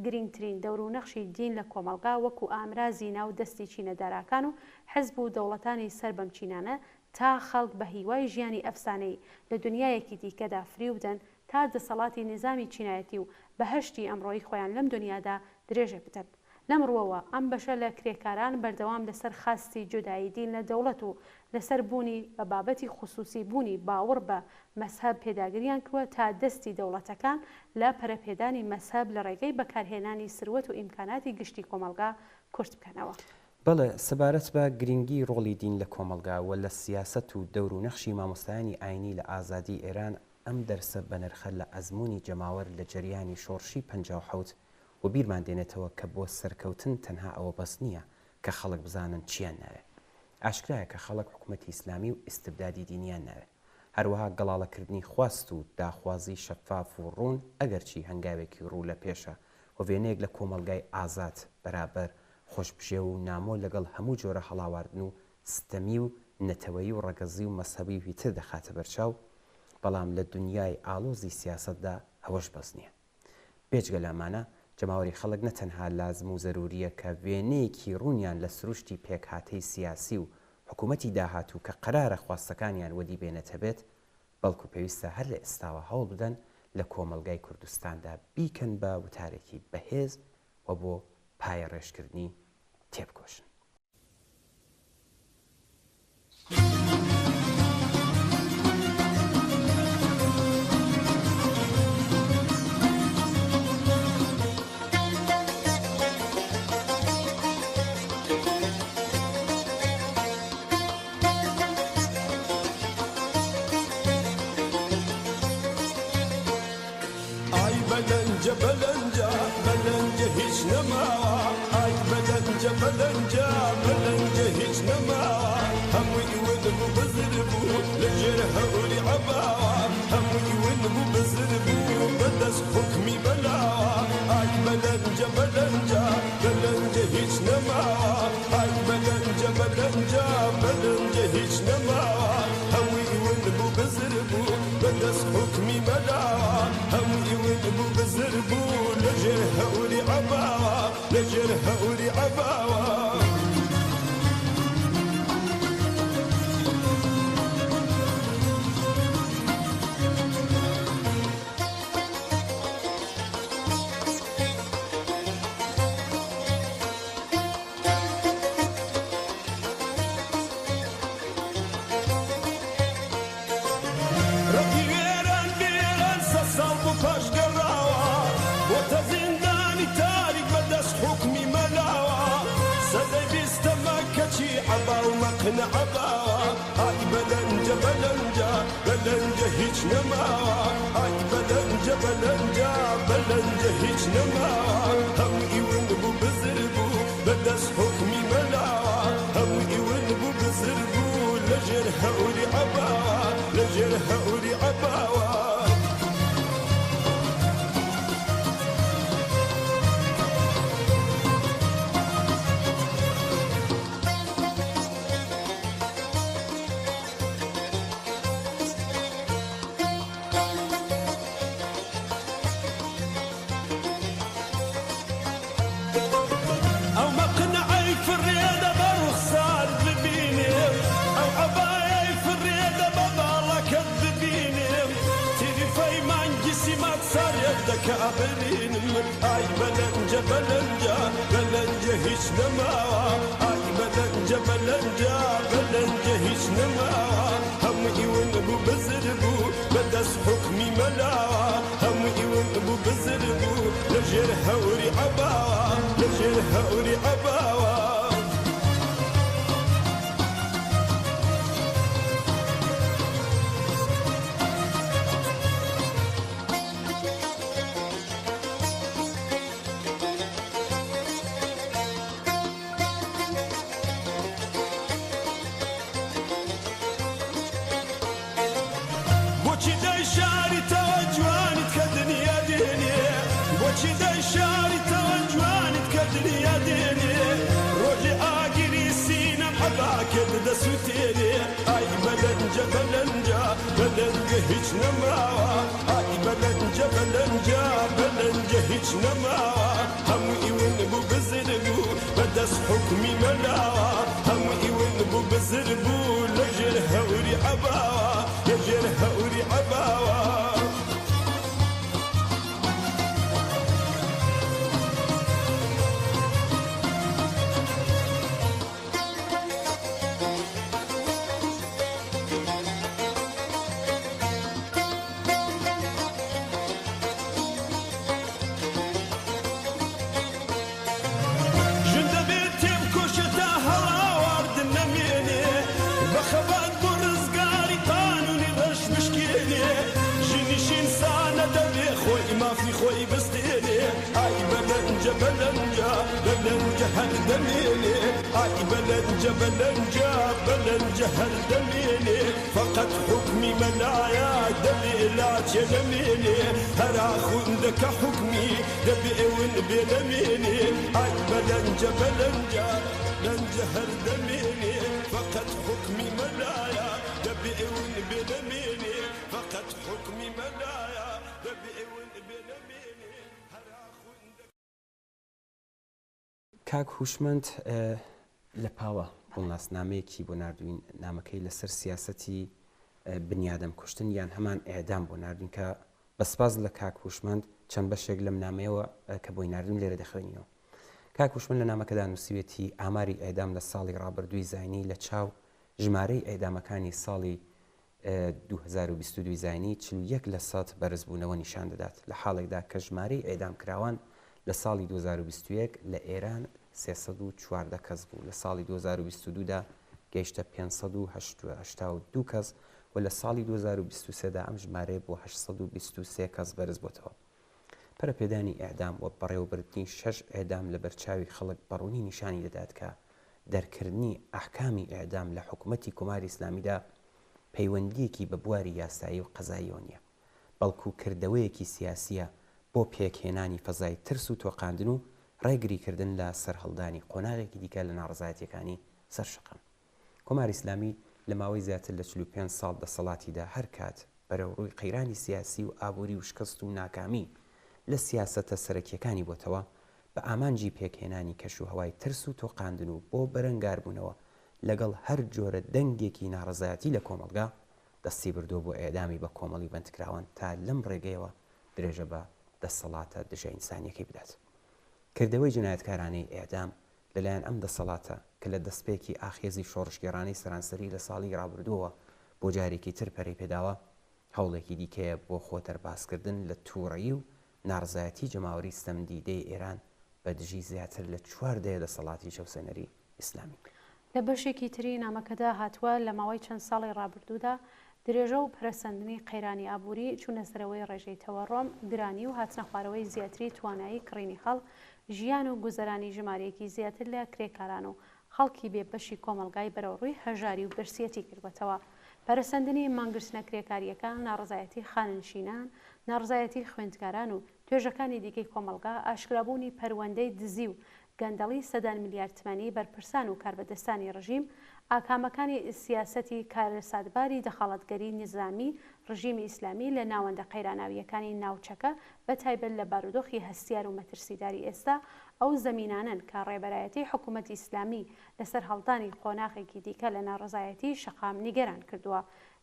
گرنگترین دەور و نەخشی دین لە کۆمەلگا وەکو ئامرازی ناو دەستی چینەدارەکان و حزب و دەوڵەتانی سەر بەم چینانە تا خەڵک بە هیوای ژیانی ئەفسانەی لە دنیایەکی دیکەدا فری بدەن تا دەسەڵاتی نظامی چینایەتی و بەهەشتی ئەمڕۆیی خۆیان لەم دنیادا درێژە بدەن. لەم ڕووەوە ئەم بەشە لە کرێکاران بەردەوام لەسەر خاستی جودایی دین لە دەوڵەت و لەسەر بوونی بە بابەتی خصوصی بوونی باوەڕ بە مەسهەب پێداگریان کردووە تا دەستی دەوڵەتەکان لە پەرەپێدانی مەسهەب لە ڕێگەی بەکارهێنانی سروەت و ئیمکاناتی گشتی کۆمەلگا کورت بکەنەوە. بەڵێ سەبارەت بە گرنگی ڕۆڵی دین لە کۆمەلگا و لە سیاسەت و دەور و نەخشی مامۆستایانی ئاینی لە ئازادی ئێران ئەم دەرسە بەنرخە لە ئەزمموی جەماوەر لە جەریانی شۆڕشی 57 و بیرمان دێنێتەوە کە بۆ سەرکەوتن تەنها ئەوە بەس نییە کە خەڵک بزانن چیان ناوێت. ئاشکرایە کە خەڵک حکوومەتی ئیسلامی و ئیستبدادی دینیان ناوێت. هەروەها گەڵاڵەکردنی خواست و داخوازی شەفاف و ڕوون ئەگەرچی هەنگاوێکی ڕوو لە پێشە و وێنەیەک لە کۆمەلگای ئازاد بەرابەر خۆشبژێ و نامۆ لەگەڵ هەموو جۆرە هەڵاواردن و ستەمی و نەتەوەیی و ڕەگەزی و مەسەبی ویتر دەخاتە بەرچاو بەڵام لە دنیای ئاڵۆزی سیاسەتدا ئەوەش بەس نییە. بێجگە لەمانە جەماوەری خەڵک نەتەنها لازم و زەروریە کە وێنەیەکی ڕوونیان لە سروشتی پێکهاتەی سیاسی و حکوومەتی داهاتوو کە قەرارە خواستەکانیان وەدی بێنێتە بێت بەڵکو پێویستە هەر لە ئێستاوە هەوڵ بدەن لە کۆمەلگای کوردستاندا بیکەن بە وتارێکی بەهێز و بۆ پایە ڕێژکردنی تێبکۆشن. بلنجة بلنجة بلنجة هيج نماوة أي بلنجة بلنجة بلنجة هيج نماوة همي يولبو بزربو لجرها ولي عباوة همي يولبو بزربو بدس حكمي بلاوة أي بلنجة بلنجة بلنجة هيج نماوة أي بلنجة بلنجة بلنجة هيج نماوة همي يولبو بزربو بدس حكمي بلاوة همي يولبو بزربو لجرها ولي عباوة لجرها ولي عباوة ومقنع عباوة هاي بلنجة بلنجة بلنجة هيج نماوة هاي بلنجة بلنجة بلنجة هيج نماوة هم يونبو بزربو بدس حكمي ملاوة هم يونبو بزربو لجرها ولي عباوة لجرها ولي عباوة كابرين اي بلنجة بلنجة بلنجة هيج نماوة اي بلنجة بلنجة بلنجة هيج نماوة هم يونبو بزربو بدس حكمي ملاوة هم يونبو بزربو لجرها ولي عباوة لجرها ولي عباوة كده سوتيني اي بلنجة بلنجة بلنجة هيج نماوة اي بلنجة بلنجة بلنجة هيج نماوة هم يونبو بزربو بدس حكمي ملاوة هم يونبو بزربو لجرها ولي عباوة لجرها ولي عباوة خوي بستيني اي بلنجة بلنجة بلنجة هالدميني اي بلنجة بلنجة بلنجة هالدميني فقط حكمي منايا دليلات يلميني هرا خندك حكمي دبي ونبي لميني اي بلنجة بلنجة بلنجة هالدميني فقط حكمي منايا دبي ونبي لميني فقط حكمي منايا دبي ونبي لميني هرا خندك. کاک هوشمەند لە پاوە گوڵناسنامەیەکی بۆ نردوین نامەکەی لەسەر سیاسەتی بنیادەم کوشتن یان هەمان ئێدام بۆ نردین کە بەسپاس لە کاک هوشمەند چەند بەشێک لەم نامەیەوە کە بۆی نردوین لێرە دەخوێنینەوە. کاک هوشمەند لە نامەکەدا نووسیوێتی ئاماری ئێدام لە ساڵی ڕابردووی زاینی لە چاو ژمارەی ئێدامەکانی ساڵی 2022 زاینی 41% بەرزبوونەوە نیشان دەدات لە حاڵێکدا کە ژمارەی ئێدام کراوان لە ساڵی 2021 لە ئێران 314 کەس بوو لە ساڵی 2022دا گەیشتە 582 کەس و لە ساڵی 2023دا ئەم ژمارەیە بۆ 823 کەس بەرز بۆتەوە. پەرەپێدانی ئێدام و بەڕێوەبردنی 6 ئێدام لە بەرچاوی خەڵک بەڕوونی نیشانی دەدات کە دەرکردنی ئەحکامی ئێدام لە حکوومەتی کۆماری ئیسلامیدا پەیوەندیەکی بە بواری یاسایی و قەزاییەوە نیە بەڵکو کردەوەیەکی سیاسیە بۆ پێکهێنانی فەزای ترس و تۆقاندن و ڕێگریکردن لە سەرهەڵدانی قۆناغێکی دیکە لە ناڕزایەتیەکانی سەرشقم. کۆماری ئیسلامی لە ماوەی زیاتر لە 45 ساڵ دەسەڵاتیدا هەر کات بەرەو ڕووی قەیرانی سیاسی و ئابووری و شکست و ناکامی لە سیاسەتە سەرەکیەکانی بۆتەوە بە ئامانجی پێکهێنانی کەش و هەوای ترس و تۆقاندن و بۆ بەرەنگاربوونەوە لەگەڵ هەر جۆرە دەنگێکی ناڕزایەتی لە کۆمەلگا دەستی بردو بۆ ئێدامی بە کۆمەڵی بەندکراوان تا لەم ڕێگەیەوە درێژە بە دەسەڵاتە دژە ئینسانیەکەی بدات. کردەوەی جنایەتکارانەی ئێدام لەلایەن ئەم دەسەڵاتە کە لە دەستپێکی ئاخێزی شۆڕشگێڕانەی سەرانسەری لە ساڵی ڕابردووە بۆ جارێکی تر پەرەی پێداوە هەوڵێکی دیکەیە بۆ خۆتەرباسکردن لە تووڕەیی و ناڕزایەتی جەماوەری ستەمدیدەی ئێران بە دژی زیاتر لە 4 دەسەڵاتی شەوسەنەری ئیسلامی. لە بەشێکی تری نامەکەدا هاتووە لە ماوەی چەند ساڵی ڕابردوودا درێژە و پەرەسەندنی قەیرانی ئابووری چوونە سەرەوەی ڕێژەی تەوەڕۆم گرانی و هاتنە خوارەوەی زیاتری توانایی کڕینی خەڵ ژیان و گوزەرانی ژمارەیەکی زیاتر لە کرێکاران و خەڵکی بێبەشی کۆمەلگای بەرەوڕووی هەژاری و برسیەتی کردبێتەوە. پەرەسەندنی مانگرتنە کرێکاریەکان، ناڕزایەتی خاننشینان، ناڕزایەتی خوێندکاران و توێژەکانی دیکەی کۆمەلگا، ئاشکرابوونی پەروەندەی دزی و گەندەڵی سەدان میلیارد تمەنی بەرپرسان و کاربەدەستانی ڕژیم، ئاکامەکانی سیاسەتی کارەساتباری دەخەڵەتگەری نظامی ڕژیمی ئیسلامی لە ناوەندە قەیراناویەکانی ناوچەکە بە تایبەت لە بارودۆخی هەستیار و مەترسیداری ئێستا ئەو زەمینانن کە ڕێبەرایەتی حکوومەتی ئیسلامی لەسەر هەڵدانی قۆناغێکی دیکە لە ناڕزایەتی شەقام نیگەران کردووە.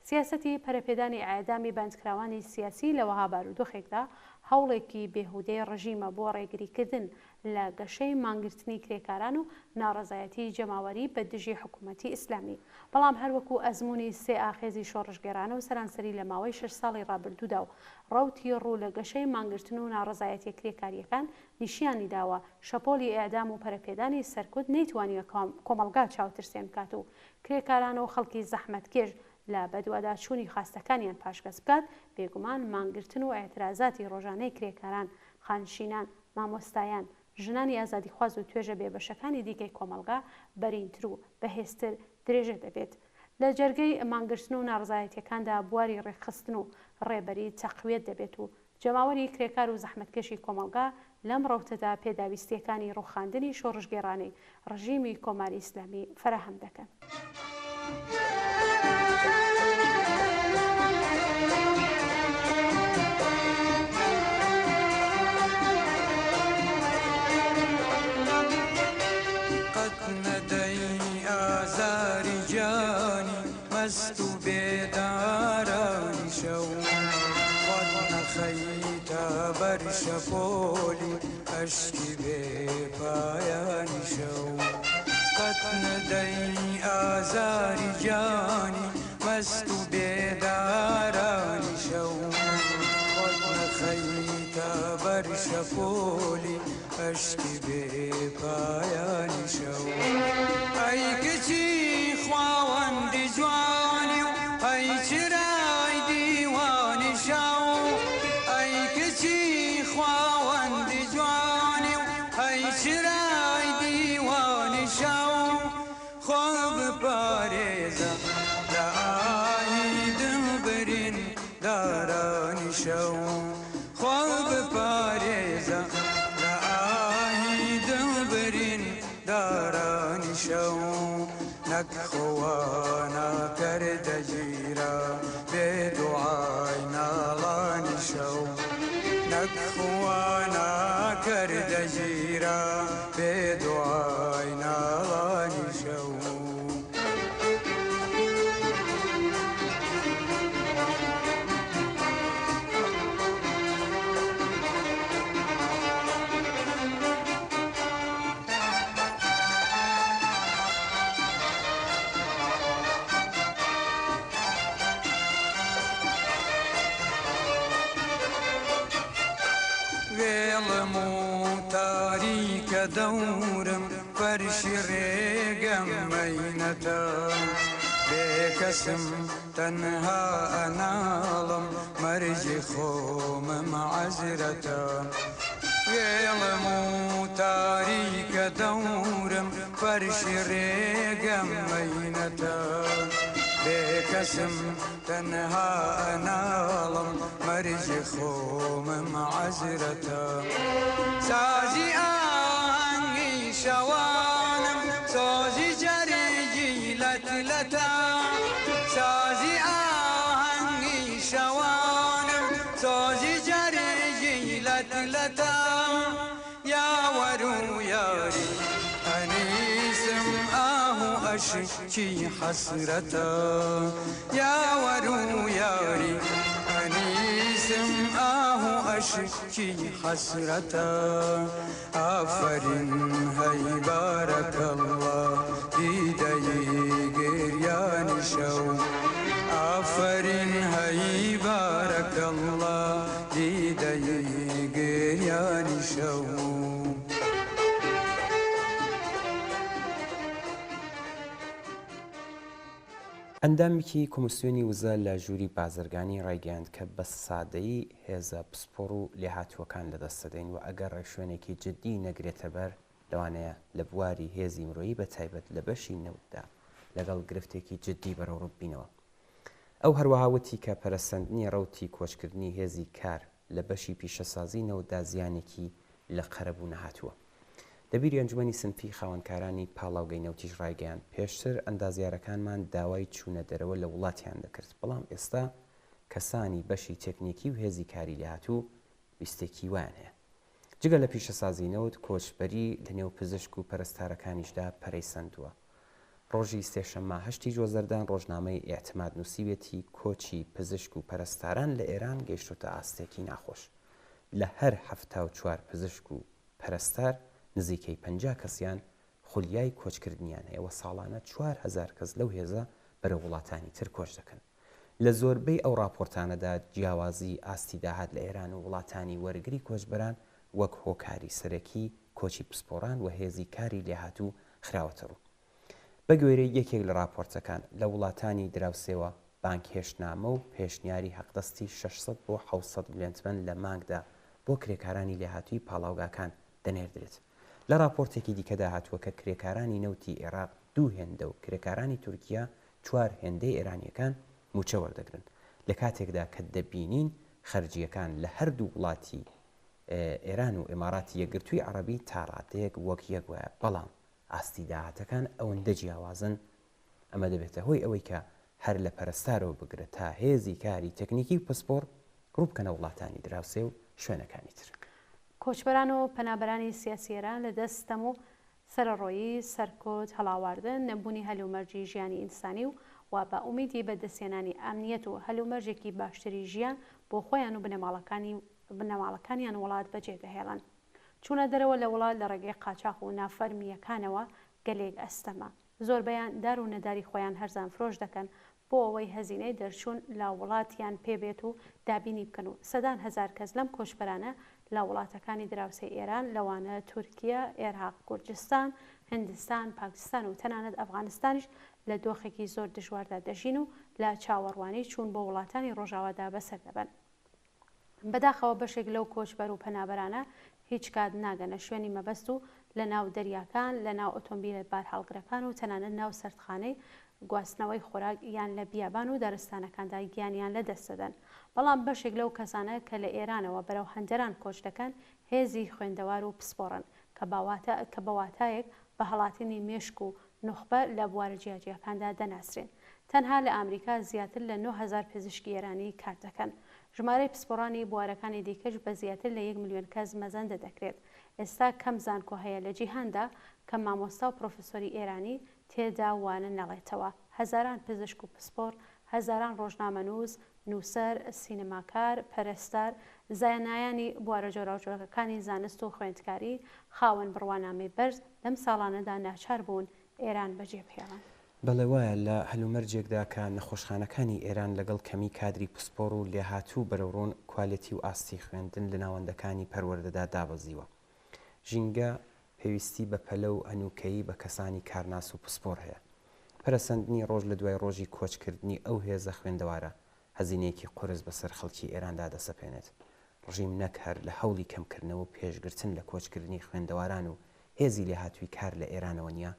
سیاسەتی پەرەپێدانی ئاەدامی بەندکراوانی سیاسی لە وەها بارودۆخێکدا هەوڵێکی بێهودەی ڕژیمە بۆ ڕێگریکردن لە گەشەی مانگرتنی کرێکاران و ناڕزایەتی جەماوەری بە دژی حکوومەتی ئیسلامی. بەڵام هەروەکو ئەزمموی سێ ئاخێزی شۆڕژگێرانە و سەرانسەری لە ماوەی 6 ساڵی ڕابردوودا و ڕەوتی ڕوو لە گەشەی مانگرتن و ناڕزایەتی کرێکاریەکان نیشیانی داوە شەپۆلی ئێدام و پەرەپێدانی سەرکوت نەیتوانیە کۆمەلگا چاوترسێن بکات و کرێکاران و خەڵکی زەحمەتکێش لە بەدووادا چوونی خاستەکانیان پاشگەز بکات. بێگومان مانگرتن و ئاعترازاتی ڕۆژانەی کرێکاران، خانشینان، مامۆستایان، ژنانی ئازادیخواز و توێژە بێبەشەکانی دیکەی کۆمەلگا بەرینتر و بەهێزتر درێژە دەبێت. لە جەرگەی مانگرتن و ناڕزایەتیەکاندا بواری ڕێکخستن و ڕێبەری تەقویەت دەبێت و جەماوەری کرێکار و زەحمەتکێشی کۆمەلگا لەم ڕەوتەدا پێداویستیەکانی ڕووخاندنی شۆڕژگێڕانەی ڕژیمی کۆماری ئیسلامی فراهەم دەکەن. مست و بیدارانی شو خود نخیتا بر شپولی اشکی بی پایانی شو قد ندی آزاری جانی مست و بیدارانی شو خود نخیتا بر شپولی اشکی بی پایانی شو ای کچی خواوندی جوانی ای چرای دیوانی شو ای کچی خواوندی جوانی ای چرای دیوانی شو نەکخوانا کردە گیرە بێ دوعای ناڵانی شەو نەکخوانا کردە گیرە بێ دوعای ناڵانی شەو وێڵم و تاریکە دەورم فەرشی ڕێگەم مەینەتە بێکەسم تەنها ئەناڵم مەرجی خۆمم عەزرەتە وێڵم و تاریکە دەورم فەرشی ڕێگەم مەینەتە بێکەسم تەنها ئەناڵم مەرجی خۆمم عەزرەتە سازی ئاهەنگی شەوانم سۆزی جەرگی لەتلەتە سازی ئاهەنگی شەوانم سۆزی جەرگی لەتلەتە یاوەر و یاری ئەنیسم ئاهو عەشقی حەسرەتە یاوەر و یاری ئەنیسم ئاهو عەشقی حەسرەتە ئافەرین هەی بارەکەڵڵا دیدەی گریانی شەو ئافەرین هەی بارەکەڵڵا دیدەی گریانی شەو ئەندامێکی کۆمسیۆنی وزە لە ژووری بازرگانی ڕایگەیاند کە بە سادەیی هێزە پسپۆڕ و لێهاتووەکان لەدەستدەین و ئەگەر ڕێشوێنێکی جددی نەگرێتە بەر لەوانەیە لە بواری هێزی مرۆیی بە تایبەت لە بەشی نەوتدا لەگەڵ گرفتێکی جددی بەرەو ڕووبینەوە. ئەو هەروەها وتی کە پەرەسەندنی ڕەوتی کۆچکردنی هێزی کار لە بەشی پیشەسازی نەوتدا زیانێکی لە قەرەبوو نەهاتووە. دەبیری ئەنجومەنی سنفی خاوەنکارانی پاڵاوگەی نەوتیش ڕایگەیاند پێشتر ئەندازیارەکانمان داوای چوونە دەرەوە لە وڵاتیان دەکرد، بەڵام ئێستا کەسانی بەشی تێکنیکی و هێزی کاری لێهاتوو ویستێکی وایان هەیە. جگە لە پیشەسازی نەوت کۆچبەری لە نێو پزیشک و پەرستارەکانیشدا پەرەیسەندووە. ڕۆژی سێشەممە 8 جۆزەردان ڕۆژنامەی ئێعتماد نووسیوێتی کۆچی پزیشک و پەرستاران لە ئێران گەیشتۆتە ئاستێکی ناخۆش. لە هەر 74 پزیشک و پەرستار نزیکەی 50 کەسیان خولیای کۆچکردنیان هەیە و ساڵانە 4000 کەس لەو هێزە بەرە وڵاتانی تر کۆچ دەکەن. لە زۆربەی ئەو راپۆرتانەدا جیاوازی ئاستی داهات لە ئێران و وڵاتانی وەرگری کۆچبەران وەک هۆکاری سەرەکی کۆچی پسپۆڕان و هێزی کاری لێهاتوو خراوەتە ڕوو. بە گوێرەی یەکێک لە راپۆرتەکان لە وڵاتانی دراوسێوە بانکهێشتنامە و پێشنیاری حەقدەستی 600 بۆ 700 میلیۆن لە مانگدا بۆ کرێکارانی لێهاتووی پاڵاوگاکان دەنێردرێت. لە راپۆرتێکی دیکەدا هاتووە کە کرێکارانی نەوتی عێراق 2 هێندە و کرێکارانی تورکیا 4 هێندەی ئێرانیەکان موچە وەردەگرن لە کاتێکدا کە دەبینین خەرجیەکان لە هەردوو وڵاتی ئێران و ئێماراتی یەکگرتووی عەرەبی تا ڕادەیەک وەک یەک وایە، بەڵام ئاستی داهاتەکان ئەوەندە جیاوازن ئەمە دەبێتە هۆی ئەوەی کە هەر لە پەرستارەوە بگرێت تا هێزی کاری تەکنیکی و پسپۆڕ ڕووبکەنە وڵاتانی دراوسێ و شوێنەکانی تر. کۆچبەران و پەنابەرانی سیاسی ئێران لە دەستەم و سەرڕۆیی سەرکۆت هەڵاواردن نەبوونی هەلومەرجی ژیانی ئینسانی و وا بە ئومیدی بەدەستێنانی ئەمنیەت و هەلومەرجێکی باشتری ژیان بۆ خۆیان و بنەماڵەکانیان وڵات بەجێدەهێڵن. چوونە دەرەوە لە وڵات لە ڕێگەی قاچاق و نافەرمیەکانەوە گەلێک ئەستەمە. زۆربەیان دار و نەداری خۆیان هەرزان فرۆش دەکەن بۆ ئەوەی هەزینەی دەرچوون لە وڵاتیان پێبێت و دابینی بکەن و سەدان هەزار کەس لەم کۆچبەرانە لە وڵاتەکانی دراوسێی ئێران لەوانە تورکیا، عێراق، کوردستان، هندستان، پاکستان و تەنانەت ئەفغانستانیش لە دۆخێکی زۆر دژواردا دەژین و لە چاوەڕوانی چوون بۆ وڵاتانی ڕۆژاوادا بەسەر دەبن. بەداخەوە بەشێک لەو کۆچبەر و پەنابەرانە هیچ کات ناگەنە شوێنی مەبەست و لە ناو دەریاکان، لە ناو ئۆتۆمبیلە بارهەڵگرەکان و تەنانەت ناو سەردخانەی گواستنەوەی خۆراک یان لە بیابان و دارستانەکاندا گیانیان لە دەستدەن. بەڵام بەشێک لەو کەسانە کە لە ئێرانەوە بەرەو هەندەران کۆچ دەکەن هێزی خوێندەوار و پسپۆڕن کە بەواتایەک بە هەڵاتنی مێشک و نخبە لە بوارە جیاجیەکاندا دەناسرێن. تەنها لە ئامریکا زیاتر لە 9,000 پزیشکی ئێرانی کار دەکەن. ژمارەی پسپۆڕانی بوارەکانی دیکەش بە زیاتر لە 1 ملیۆن کەس مەزەندە دەکرێت. ئێستا کەم زانکۆ هەیە لە جیهاندا کە مامۆستا و پرۆفسۆری ئێرانی تێدا وانە نەڵێتەوە. هەزاران پزیشک و پسپۆڕ، هەزاران ڕۆژنامەنووس، نووسەر، سینەماکار، پەرستار، زانایانی بوارە جۆراوجۆرەکانی زانست و خوێندکاری خاوەن بڕوانامەی بەرز لەم ساڵانەدا ناچار بوون ئێران بەجێبهێڵن. بەڵێ وایە لە هەلومەرجێکدا کە نەخۆشخانەکانی ئێران لەگەڵ کەمی کادری پسپۆڕ و لێهاتوو بەرەوڕۆن کوالیتی و ئاستی خوێندن لە ناوەندەکانی پەروەردەدا دابەزیوە. ژینگە پێویستی بە پەلە و ئەنوکەیی بە کەسانی کارناس و پسپۆڕ هەیە. پەرەسەندنی ڕۆژ لە دوای ڕۆژی کۆچکردنی ئەو هێزە خوێندەوارە هەزینەیەکی قورس بەسەر خەڵکی ئێراندا دەسەپێنێت. ڕژیم نەک هەر لە هەوڵی کەمکردنەوە و پێشگرتن لە کۆچکردنی خوێندەواران و هێزی لێهاتووی کار لە ئێرانەوە نییە،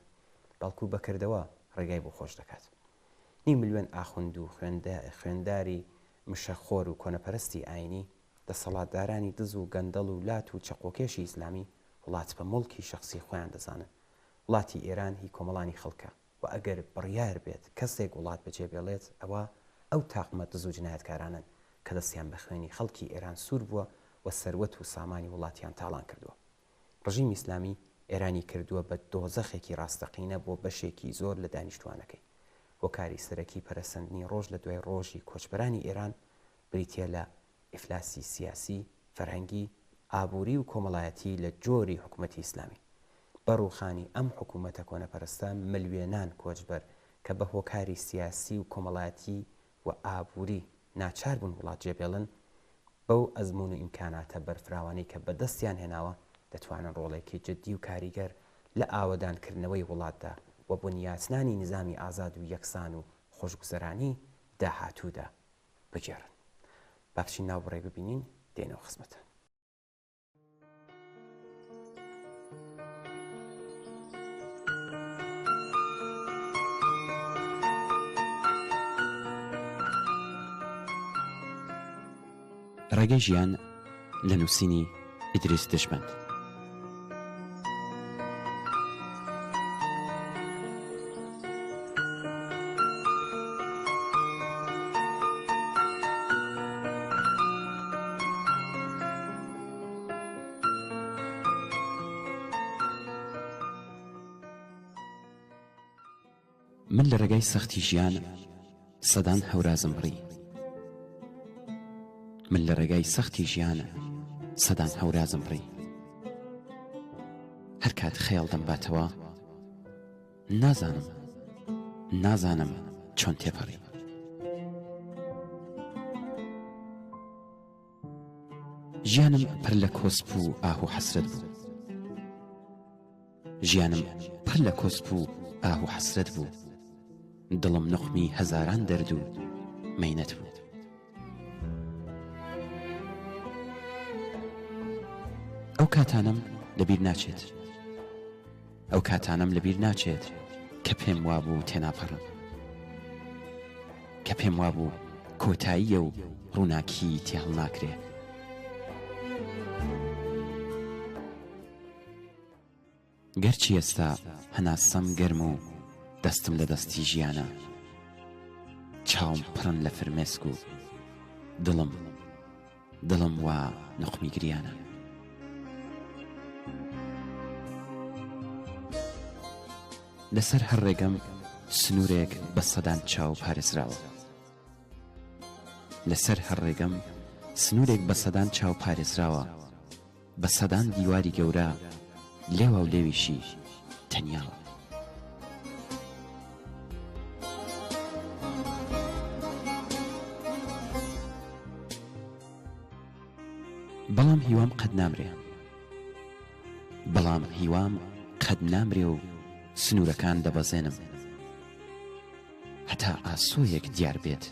بەڵکو بەکردەوە ڕێگای بۆ خۆش دەکات. 2 ملیۆن ئاخوند و خوێنداری مشەخۆر و کۆنەپەرستی ئاینی، دەسەڵاتدارانی دز و گەندەڵ و لات و چەقۆکێشی ئیسلامی وڵات بە مڵکی شخصی خۆیان دەزانن. وڵاتی ئێران هی کۆمەڵانی خەڵکە و ئەگەر بڕیار بێت کەسێک وڵات بەجێبێڵێت ئەوە ئەو تاقمە دز و جنایەتکارانن کە دەستیان بە خوێنی خەڵکی ئێران سوور بووە و سەروەت و سامانی وڵاتیان تاڵان کردووە. ڕژیمی ئیسلامی ئێرانی کردووە بە دۆزەخێکی ڕاستەقینە بۆ بەشێکی زۆر لە دانیشتوانەکەی. وەکاری سەرەکی پەرەسەندنی ڕۆژ لە دوای ڕۆژی کۆچبەرانی ئێران بریتە لە ئیفلاسی سیاسی، فەرهەنگی، ئابووری و کۆمەڵایەتی لە جۆری حکوومەتی ئیسلامی. بەڕووخانی ئەم حکوومەتە کۆنەپەرستە ملیێنان کۆچبەر کە بە هۆکاری سیاسی و کۆمەڵایەتی و ئابووری ناچار بوون وڵات جێبێڵن، بەو ئەزمون و ئیمکاناتە بەرفراوانی کە بەدەستیان هێناوە دەتوانن ڕۆڵێکی جددی و کاریگەر لە ئاوەدانکردنەوەی وڵاتدا و بنیاتنانی نظامی ئازاد و یەکسان و خۆشگوزەرانی داهاتوودا بگێڕن. با بچین ناو بڕێ ببینین دێنەوە خزمەتە. ڕێگەی ژیان لە نووسینی ئیدریس دژمەند. من لە ڕێگای سەختی ژیان سەدان هەورازم بڕی. من لە ڕێگای سەختی ژیانە سەدان هەورازم بڕی. هەر کات خەیاڵ دەمباتەوە نازانم چۆن تێپەڕی. ژیانم پڕ لە کۆسپ و ئاه و حەسرەت بوو. ژیانم پڕ لە کۆسپ و ئاه و حەسرەت بوو. دڵم نوخمی هەزاران دەرد و مەینەت بوو. ئەو کاتانم لەبیر ناچێت، ئەو کاتانم لەبیر ناچێت کە پێم وابوو تێناپەڕم، کە پێم وابوو کۆتاییە و ڕووناکی تێ هەڵ ناکرێ. گەرچی ئێستا هەناسەم گەرم و دەستم لە دەستی ژیانە، چاوم پڕن لە فرمێسک و دڵم وا نوخمی گریانە. لەسەر هەر ڕێگەم سنوورێک بە سەدان چاو پارێزراوە. لەسەر هەر ڕێگەم سنوورێک بە سەدان چاو پارێزراوە، بە سەدان دیواری گەورە لێوە و لێویشی تەنیاوە. بەڵام هیوام قەت نامرێ، بەڵام هیوام قەت نامرێ و سنوورەکان دەبەزێنم هەتا ئاسۆیەک دیار بێت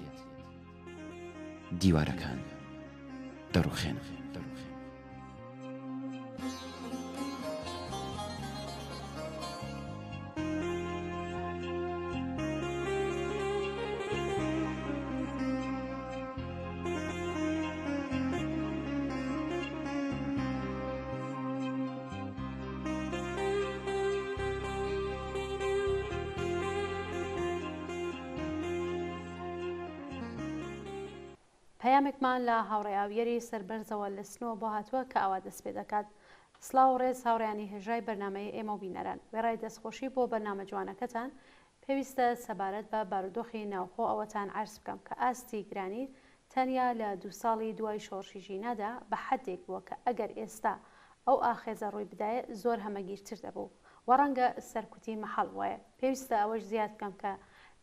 دیوارەکان دەڕوخێنم. پەیامێکمان لە هاوڕێیاویەری سەربەرزەوە لە سنەوە بۆ هاتووە کە ئەوە دەست پێ دەکات. سلااو ڕێز هاوڕیانی هێژای بەرنمەی ئێمە و بینەران، وێڕای دەستخۆشی بۆ بەرنامە جوانەکەتان پێویستە سەبارەت بە بارودۆخی ناوخۆ ئەوەتان عرض بکەم کە ئاستی گرانی تەنیا لە 2 ساڵی دوای شۆڕشی ژینەدا بە حەدێک بووە کە ئەگەر ئێستا ئەو ئاخێزە ڕووی بدایە زۆر هەمەگیرتر دەبوو و ڕەنگە سەرکوتی مەحەڵ وایە. پێویستە ئەوەش زیاد بکەم کە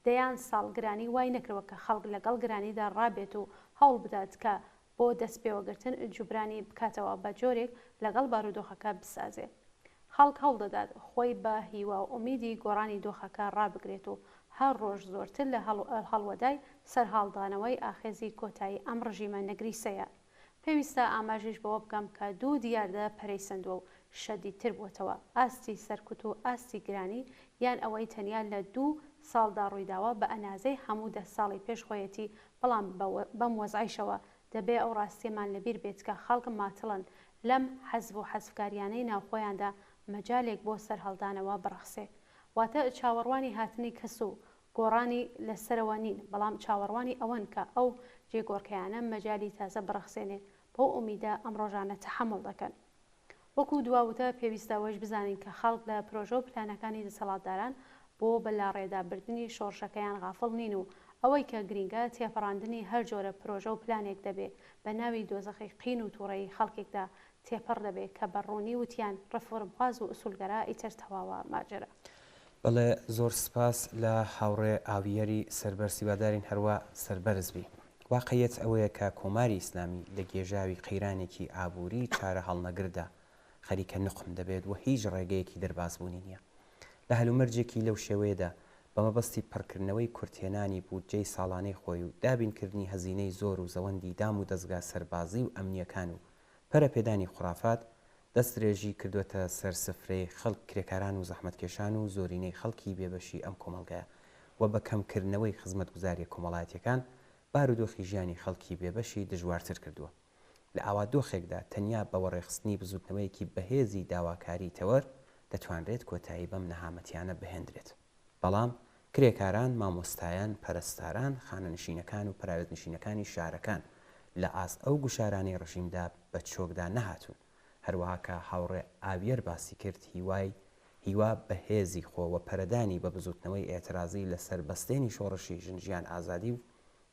دەیان ساڵ گرانی وای نەکرەوە کە خەڵک لەگەڵ گرانیدا ڕابێت و هەوڵ بدات کە بۆ دەست پێوەگرتن جوبرانی بکاتەوە بە جۆرێک لەگەڵ بارودۆخەکە بسازێ. خەڵک هەوڵ دەدات خۆی بە هیوا و ئومیدی گۆڕانی دۆخەکە ڕابگرێت و هەر ڕۆژ زۆرتر لە هەڵوەدای سەرهاڵدانەوەی ئاخێزی کۆتایی ئەم ڕژیمە نەگریسەیە. پێویستە ئاماژش بەوە بکەم کە 2 دیاردە پەرەیسەندووە و شەدیدتر بووتەوە. ئاستی سەرکوت و ئاستی گرانی یان ئەوەی تەنیا لە 2 ساڵدا ڕوویداوە بە ئەنازەی هەموو 10 ساڵی پێشخۆیەتی، بەڵام بەم وەزعیشەوە دەبێ ئەو ڕاستیەمان لەبیر بێت کە خەڵک ماتڵن لەم حەزب و حەزفکاریانەی ناوخۆیاندا مەجالێک بۆ سەرهەڵدانەوە بڕەخسێ. واتە چاوەڕوانی هاتنی کەس و گۆڕانی لەسەرەوە نین، بەڵام چاوەڕوانی ئەوەن کە ئەو جێگۆڕکەیانە مەجای تازە بڕەخسێنێ بۆ ئومیدە ئەم ڕۆژانە تەحەمڵ دەکەن. وەکو دواوتە پێویستەوەش بزانین کە خەڵک لە پرۆژە و پلانەکانی دەسەڵاتداران بۆ بەلاڕێدابردنی شۆڕشەکەیان غافڵ نین و ئەوەی کە گرینگە تێپەڕاندنی هەر جۆرە پرۆژە و پلانێک دەبێ بە ناوی دۆزەخی قین و تووڕەی خەڵکێکدا تێپەڕ دەبێت کە بەڕوونی وتیان ڕفۆرمخواز و ئوسولگەرە ئیتر تەواوە ماجرە. بەڵێ زۆر سپاس لە هاوڕێ ئاویەری سەربەر سیوادارین هەروە سەربەرزبی. واقعیت ئەوەیە کە کۆماری ئیسلامی لە گێژاوی قەیرانێکی ئابووری چارە هەڵنەگردا خەریکە نقم دەبێت و هیچ ڕێگەیەکی دەربازبوونی نییە. لە هەلومەرجێکی لەو شێوەیەدا بە مەبەستی پڕکردنەوەی کورتێنانی بودجەی ساڵانەی خۆی و دابینکردنی هەزینەی زۆر و زەوەندی دام و دەستگا سەربازی و ئەمنیەکان و پەرەپێدانی خوڕافات دەستدرێژی کردوتە سەرسفرەی خەڵک کرێکاران و زەحمەتکێشان و زۆرینەی خەڵکی بێبەشی ئەم کۆمەڵگەیە و بە کەمکردنەوەی خزمەتگوزاریە کۆمەڵایەتیەکان بارودۆخی ژیانی خەڵکی بێبەشی دژوارتر کردووە. لە ئاوادۆخێکدا تەنیا بەوە ڕێخستنی بزوتنەوەیەکی بەهێزی داواکاری تەوەر دەتوانرێت کۆتایی بەم نەهامەتیانە بهێنرێت. بەڵام کرێکاران، مامۆستایان، پەرستاران، خانەنشینەکان و پراوێتنشینەکانی شارەکان لە ئاست ئەو گوشارانەی ڕژیمدا بە چۆکدا نەهاتوون. هەروەها کە هاوڕێ ئاویەر باسی کرد هیوا بەهێزی خۆوە پەرەدانی بە بزوتنەوەی ئێترازی لەسەر بەستێنی شۆڕشی ژنجیان ئازادی و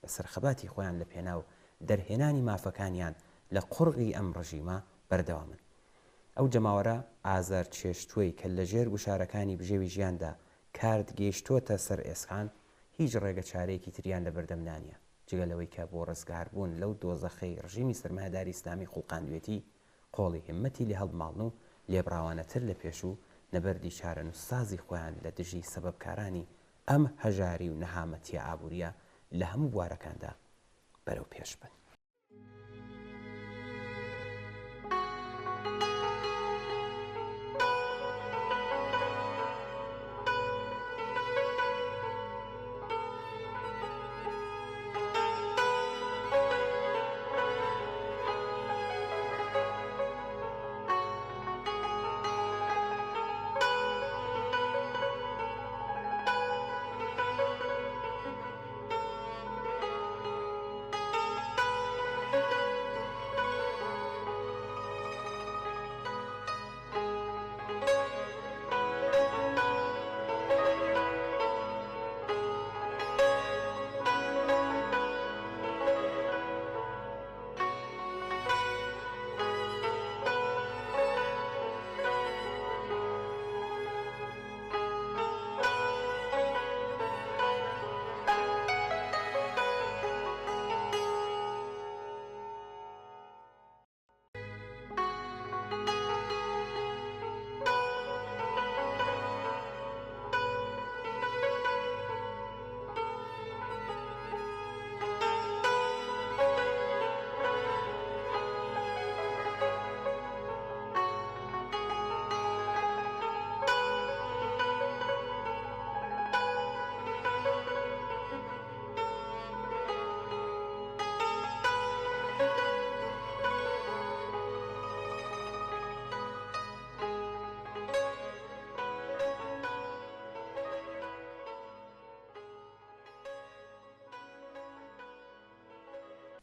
لە سەرخەباتی خۆیان لە پێناو دەرهێنانی مافەکانیان لە قوڕغی ئەم ڕژیمە بەردەوامن. ئەو جەماوەرە ئازار چێشتووەی کە لە ژێر گوشارەکانی بژێوی ژیاندا کارد گەیشتۆتە سەر ئێسخان هیچ ڕێگە چارەیەکی تریان لە بەردەمدانە جگەلەوەی کە بۆ ڕزگاربوون لەو دۆزەخەی ڕژیمی سەرمایهداری ئیسلامی قوڵقاندوێتی قۆڵی هەمەتی لێ هەڵماڵن و لێبراوانەتر لە پێش و نەبەردی چارە نووسازی خۆیان لە دژی سەبەبکارانی ئەم هەژاری و نەهامەتیە ئابوووریە لە هەموو بوارەکاندا بەرەو پێش بن.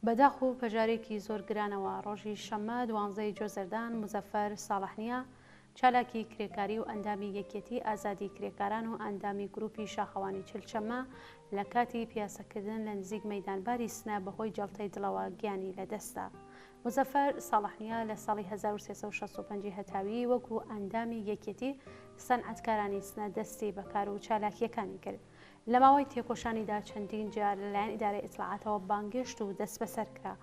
بەداخ و پەژارێکی زۆر گرانەوە ڕۆژی شەممە 12 جۆزەردان مزەفەر ساڵحنیە چالاکی کرێکاری و ئەندامی یەکێتی ئازادی کرێکاران و ئەندامی گروپی شاخەوانی چلچەمە لە کاتی پیاسەکردن لە نزیک مەیدانباری سنە بەهۆی جەڵتەی دڵەوە گیانی لەدەستا. مزەفەر ساڵحنیە لە ساڵی 1365 هەتاوی وەکو ئەندامی یەکێتی سەنعەتکارانی سنە دەستی بەکار و چالاکیەکانی کرد. لە ماوەی تێکۆشانیدا چەندین جار لەلایەن ئیدارەی ئیتلاعاتەوە بانگێشت و دەست بەسەر کرا.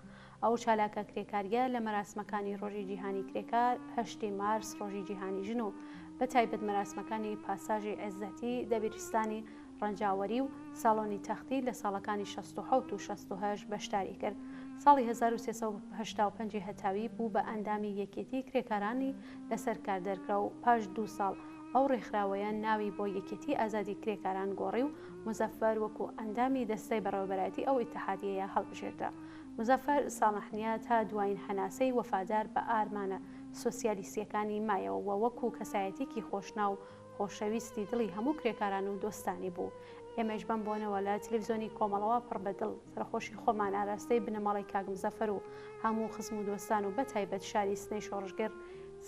ئەو چالاکە کرێکاریە لە مەراسمەکانی ڕۆژی جیهانی کرێکار 8 مارس ڕۆژی جیهانی ژن و بە تایبەت مەراسمەکانی پاساژی عێزەتی دەبیرستانی ڕەنجاوەری و ساڵۆنی تەختی لە ساڵەکانی 67 و 68 بەشداری کرد. ساڵی 1385 هەتاوی بوو بە ئەندامی یەکێتی کرێکارانی لەسەر کار دەرکرا و پاش 2 ساڵ ئەو ڕێکخراوەیە ناوی بۆ یەکێتی ئازادی کرێکاران گۆڕی و مزەفەر وەکو ئەندامی دەستەی بەڕێوەبەرایەتی ئەو ئیتحادیەیە هەڵبژێردرا. مزەفەر ساڵحنیە تا دوایین هەناسەی وەفادار بە ئارمانە سۆسیالیستیەکانی مایەوە وەکو کەسایەتێکی خۆشناو خۆشەویستی دڵی هەموو کرێکاران و دۆستانی بوو. ئێمەش بەم بۆنەوە لە تەلەڤیزیۆنی کۆمەڵەوە پڕ بەدڵ سەرخۆشی خۆمان ئاراستەی بنەماڵی کاک مزەفەر و هەموو خزم و دۆستان و بەتایبەت شاری سنەی شۆڕژگەر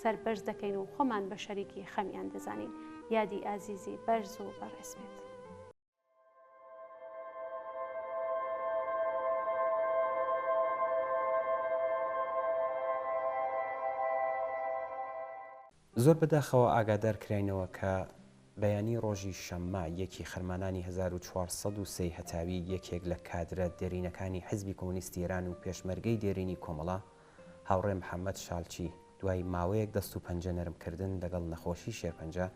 سەربەرز دەکەین و خۆمان بە شەریکی خەمیان دەزانین. یادی ئازیزی بەرز و بەڕێسمێت. زۆر بەداخەوە ئاگادار کراینەوە کە بەیانی ڕۆژی شەممە یەکی خەرمانانی 1403 هەتاوی یەکێک لە کادرە دێرینەکانی حزبی کۆمونیستی ئێران و پێشمەرگەی دێرینی کۆمەڵە هاوڕێ محەممەد شالچی دوای ماوەیەک دەست و پەنجە نەرمکردن لەگەڵ نەخۆشی شێرپەنجە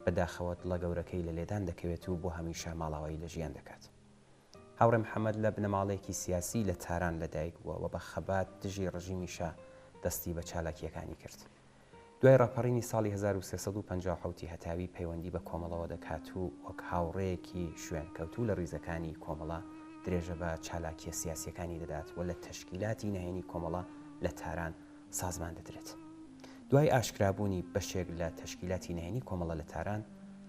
بەداخەوە دڵە گەورەکەی لە لێدان دەکەوێت و بۆ هەمیشە ماڵاوایی لە ژیان دەکات. هاوڕێ محەممەد لە بنەماڵەیەکی سیاسی لە تاران لەدایک بووە و بە خەبات دژی ڕژیمیشە دەستی بە چالاکیەکانی کرد. دوای ڕاپەڕینی ساڵی 1350 هەتاوی پەیوەندی بە کۆمەڵەوە دەکات و وەک هاوڕەیەکی شوێن کەوتو لە ڕیزەکانی کۆمەڵە درێژە بە چالاکیە سیاسیەکانی دەدات و لە تەشکیلاتی نهێنی کۆمەڵە لە تاران سازمان دەدرێت. دوای ئاشکرابوونی بەشێک لە تەشکیلاتی نهێنی کۆمەڵە لە تاران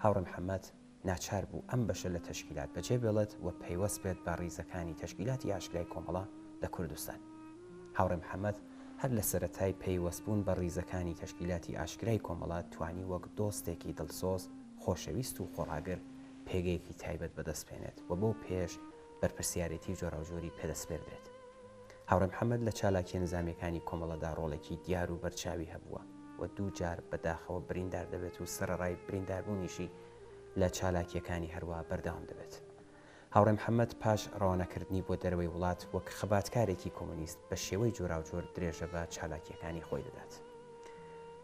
هاوڕێ محەممەد ناچار بوو ئەم بەشە لە تەشکیلات بەجێ بێڵێت و پەیوەست بێت بە ڕیزەکانی تەشکیلاتی ئاشکرای کۆمەڵە لە کوردستان. هاوڕێ محەممەد هەر لە سەرەتای پەیوەستبوون بە ڕیزەکانی تەشکیلاتی ئاشکرای کۆمەڵات توانی وەک دۆستێکی دڵسۆز خۆشەویست و خۆڕاگر پێگەیەکی تایبەت بەدەستپێنێت و بۆ پێش بەرپرسیارەتی جۆراوجۆری پێدەستپێردرێت. هاوڕێ محەممەد لە چالاکی نظامەکانی کۆمەڵەدا ڕۆڵێکی دیار و بەرچاوی هەبووە و دوو جار بەداخەوە بریندار دەبێت و سەرڕای برینداربوونیشی لە چالاکیەکانی هەروە بەردەوام دەبێت. هاوڕێ محەممەد پاش ڕەوانەکردنی بۆ دەرەوەی وڵات وەک خەباتکارێکی کۆمونیست بە شێوەی جۆراوجۆر درێژە بە چالاکیەکانی خۆی دەدات.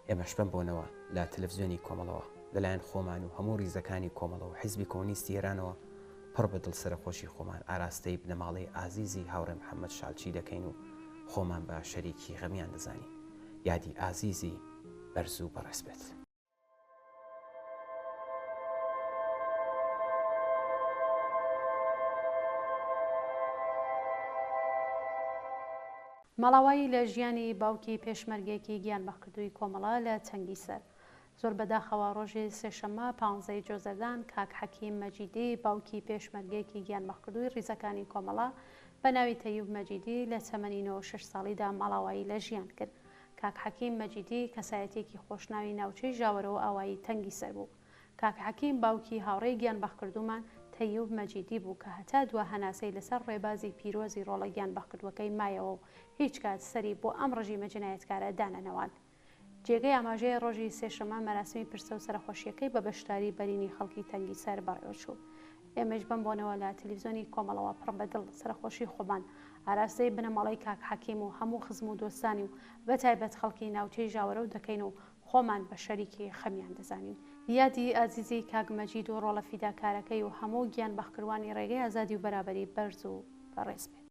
ئێمەش بەم بۆنەوە لە تەلەڤیزیۆنی کۆمەڵەوە لەلایەن خۆمان و هەموو ڕیزەکانی کۆمەڵە و حیزبی کۆمونیستی ئێرانەوە پڕ بە دڵ سەرخۆشی خۆمان ئاراستەی بنەماڵەی ئازیزی هاوڕێ محەممەد شالچی دەکەین و خۆمان بە شەریکی غەمیان دەزانین. یادی ئازیزی بەرز و بەڕێز بێت. ماڵاوایی لە ژیانی باوکی پێشمەرگێکی گیان بەخکردووی کۆمەڵە لە تەنگی سەر. زۆر بەداخەوە ڕۆژی سێشەممە 15 جۆزەردان کاک حەکیم مەجیدی باوکی پێشمەرگێکی گیان بەخکردووی ڕیزەکانی کۆمەڵە بە ناوی تەیوب مەجیدی لە تەمەنی 96 ساڵیدا ماڵاوایی لە ژیان کرد. کاک حەکیم مەجیدی کەسایەتێکی خۆشناوی ناوچەی ژاوەرەوە ئاوایی تەنگی سەر بوو. کاک حەکیم باوکی هاوڕێی گیان بەخکردومان تەیوب مەجیدی بوو کە هەتا دووە هەناسەی لەسەر ڕێبازی پیرۆزی ڕۆڵە گیان بەخکردوەکەی مایەوە و هیچ کات سەری بۆ ئەم ڕژیمە جنایەتکارە دانەنەوان. جێگەی ئاماژەیە ڕۆژی سێشەممە مەراسمی پرسە و سەرخۆشیەکەی بە بەشداری بەرینی خەڵکی تەنگی سەر بەڕێوەچوو. ئێمەش بەم بۆنەوە لە تەلەڤیزیۆنی کۆمەڵەوە پڕ بەدڵ سەرخۆشی خۆمان ئاراستەی بنەماڵەی کاک حەکیم و هەموو خزم و دۆستانی و بەتایبەت خەڵکی ناوچەی ژاوەرە و دەکەین و خۆمان بە شەریکی خەمیان دەزانین. یادی ئازیزی کاک مەجید و ڕۆڵە فیداکارەکەی و هەموو گیان بەخکردوانی ڕێگەی ئازادی و بەرابەری بەرز و بەڕێز بێت.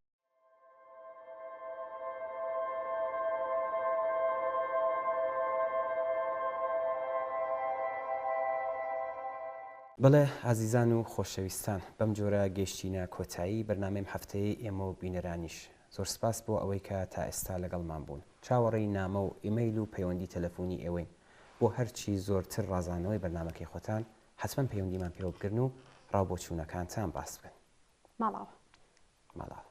بەڵێ ئازیزان و خۆشەویستان بەم جۆرە گەیشتینە کۆتایی بەرنامەی هەفتەیە ئێمە و بینەرانیش زۆر سپاس بۆ ئەوەی کە تا ئێستا لەگەڵمان بوون. چاوەڕێی نامە و ئیمەیل و پەیوەندی تەلەفۆنی ئێوەین بۆ هەرچی زۆرتر ڕازانەوەی بەرنامەکەی خۆتان حتمما پەیوەندیمان پێوە بگرن و ڕاوبۆچوونەکانتان باس بکەن. ماڵاوە. ماڵاوە.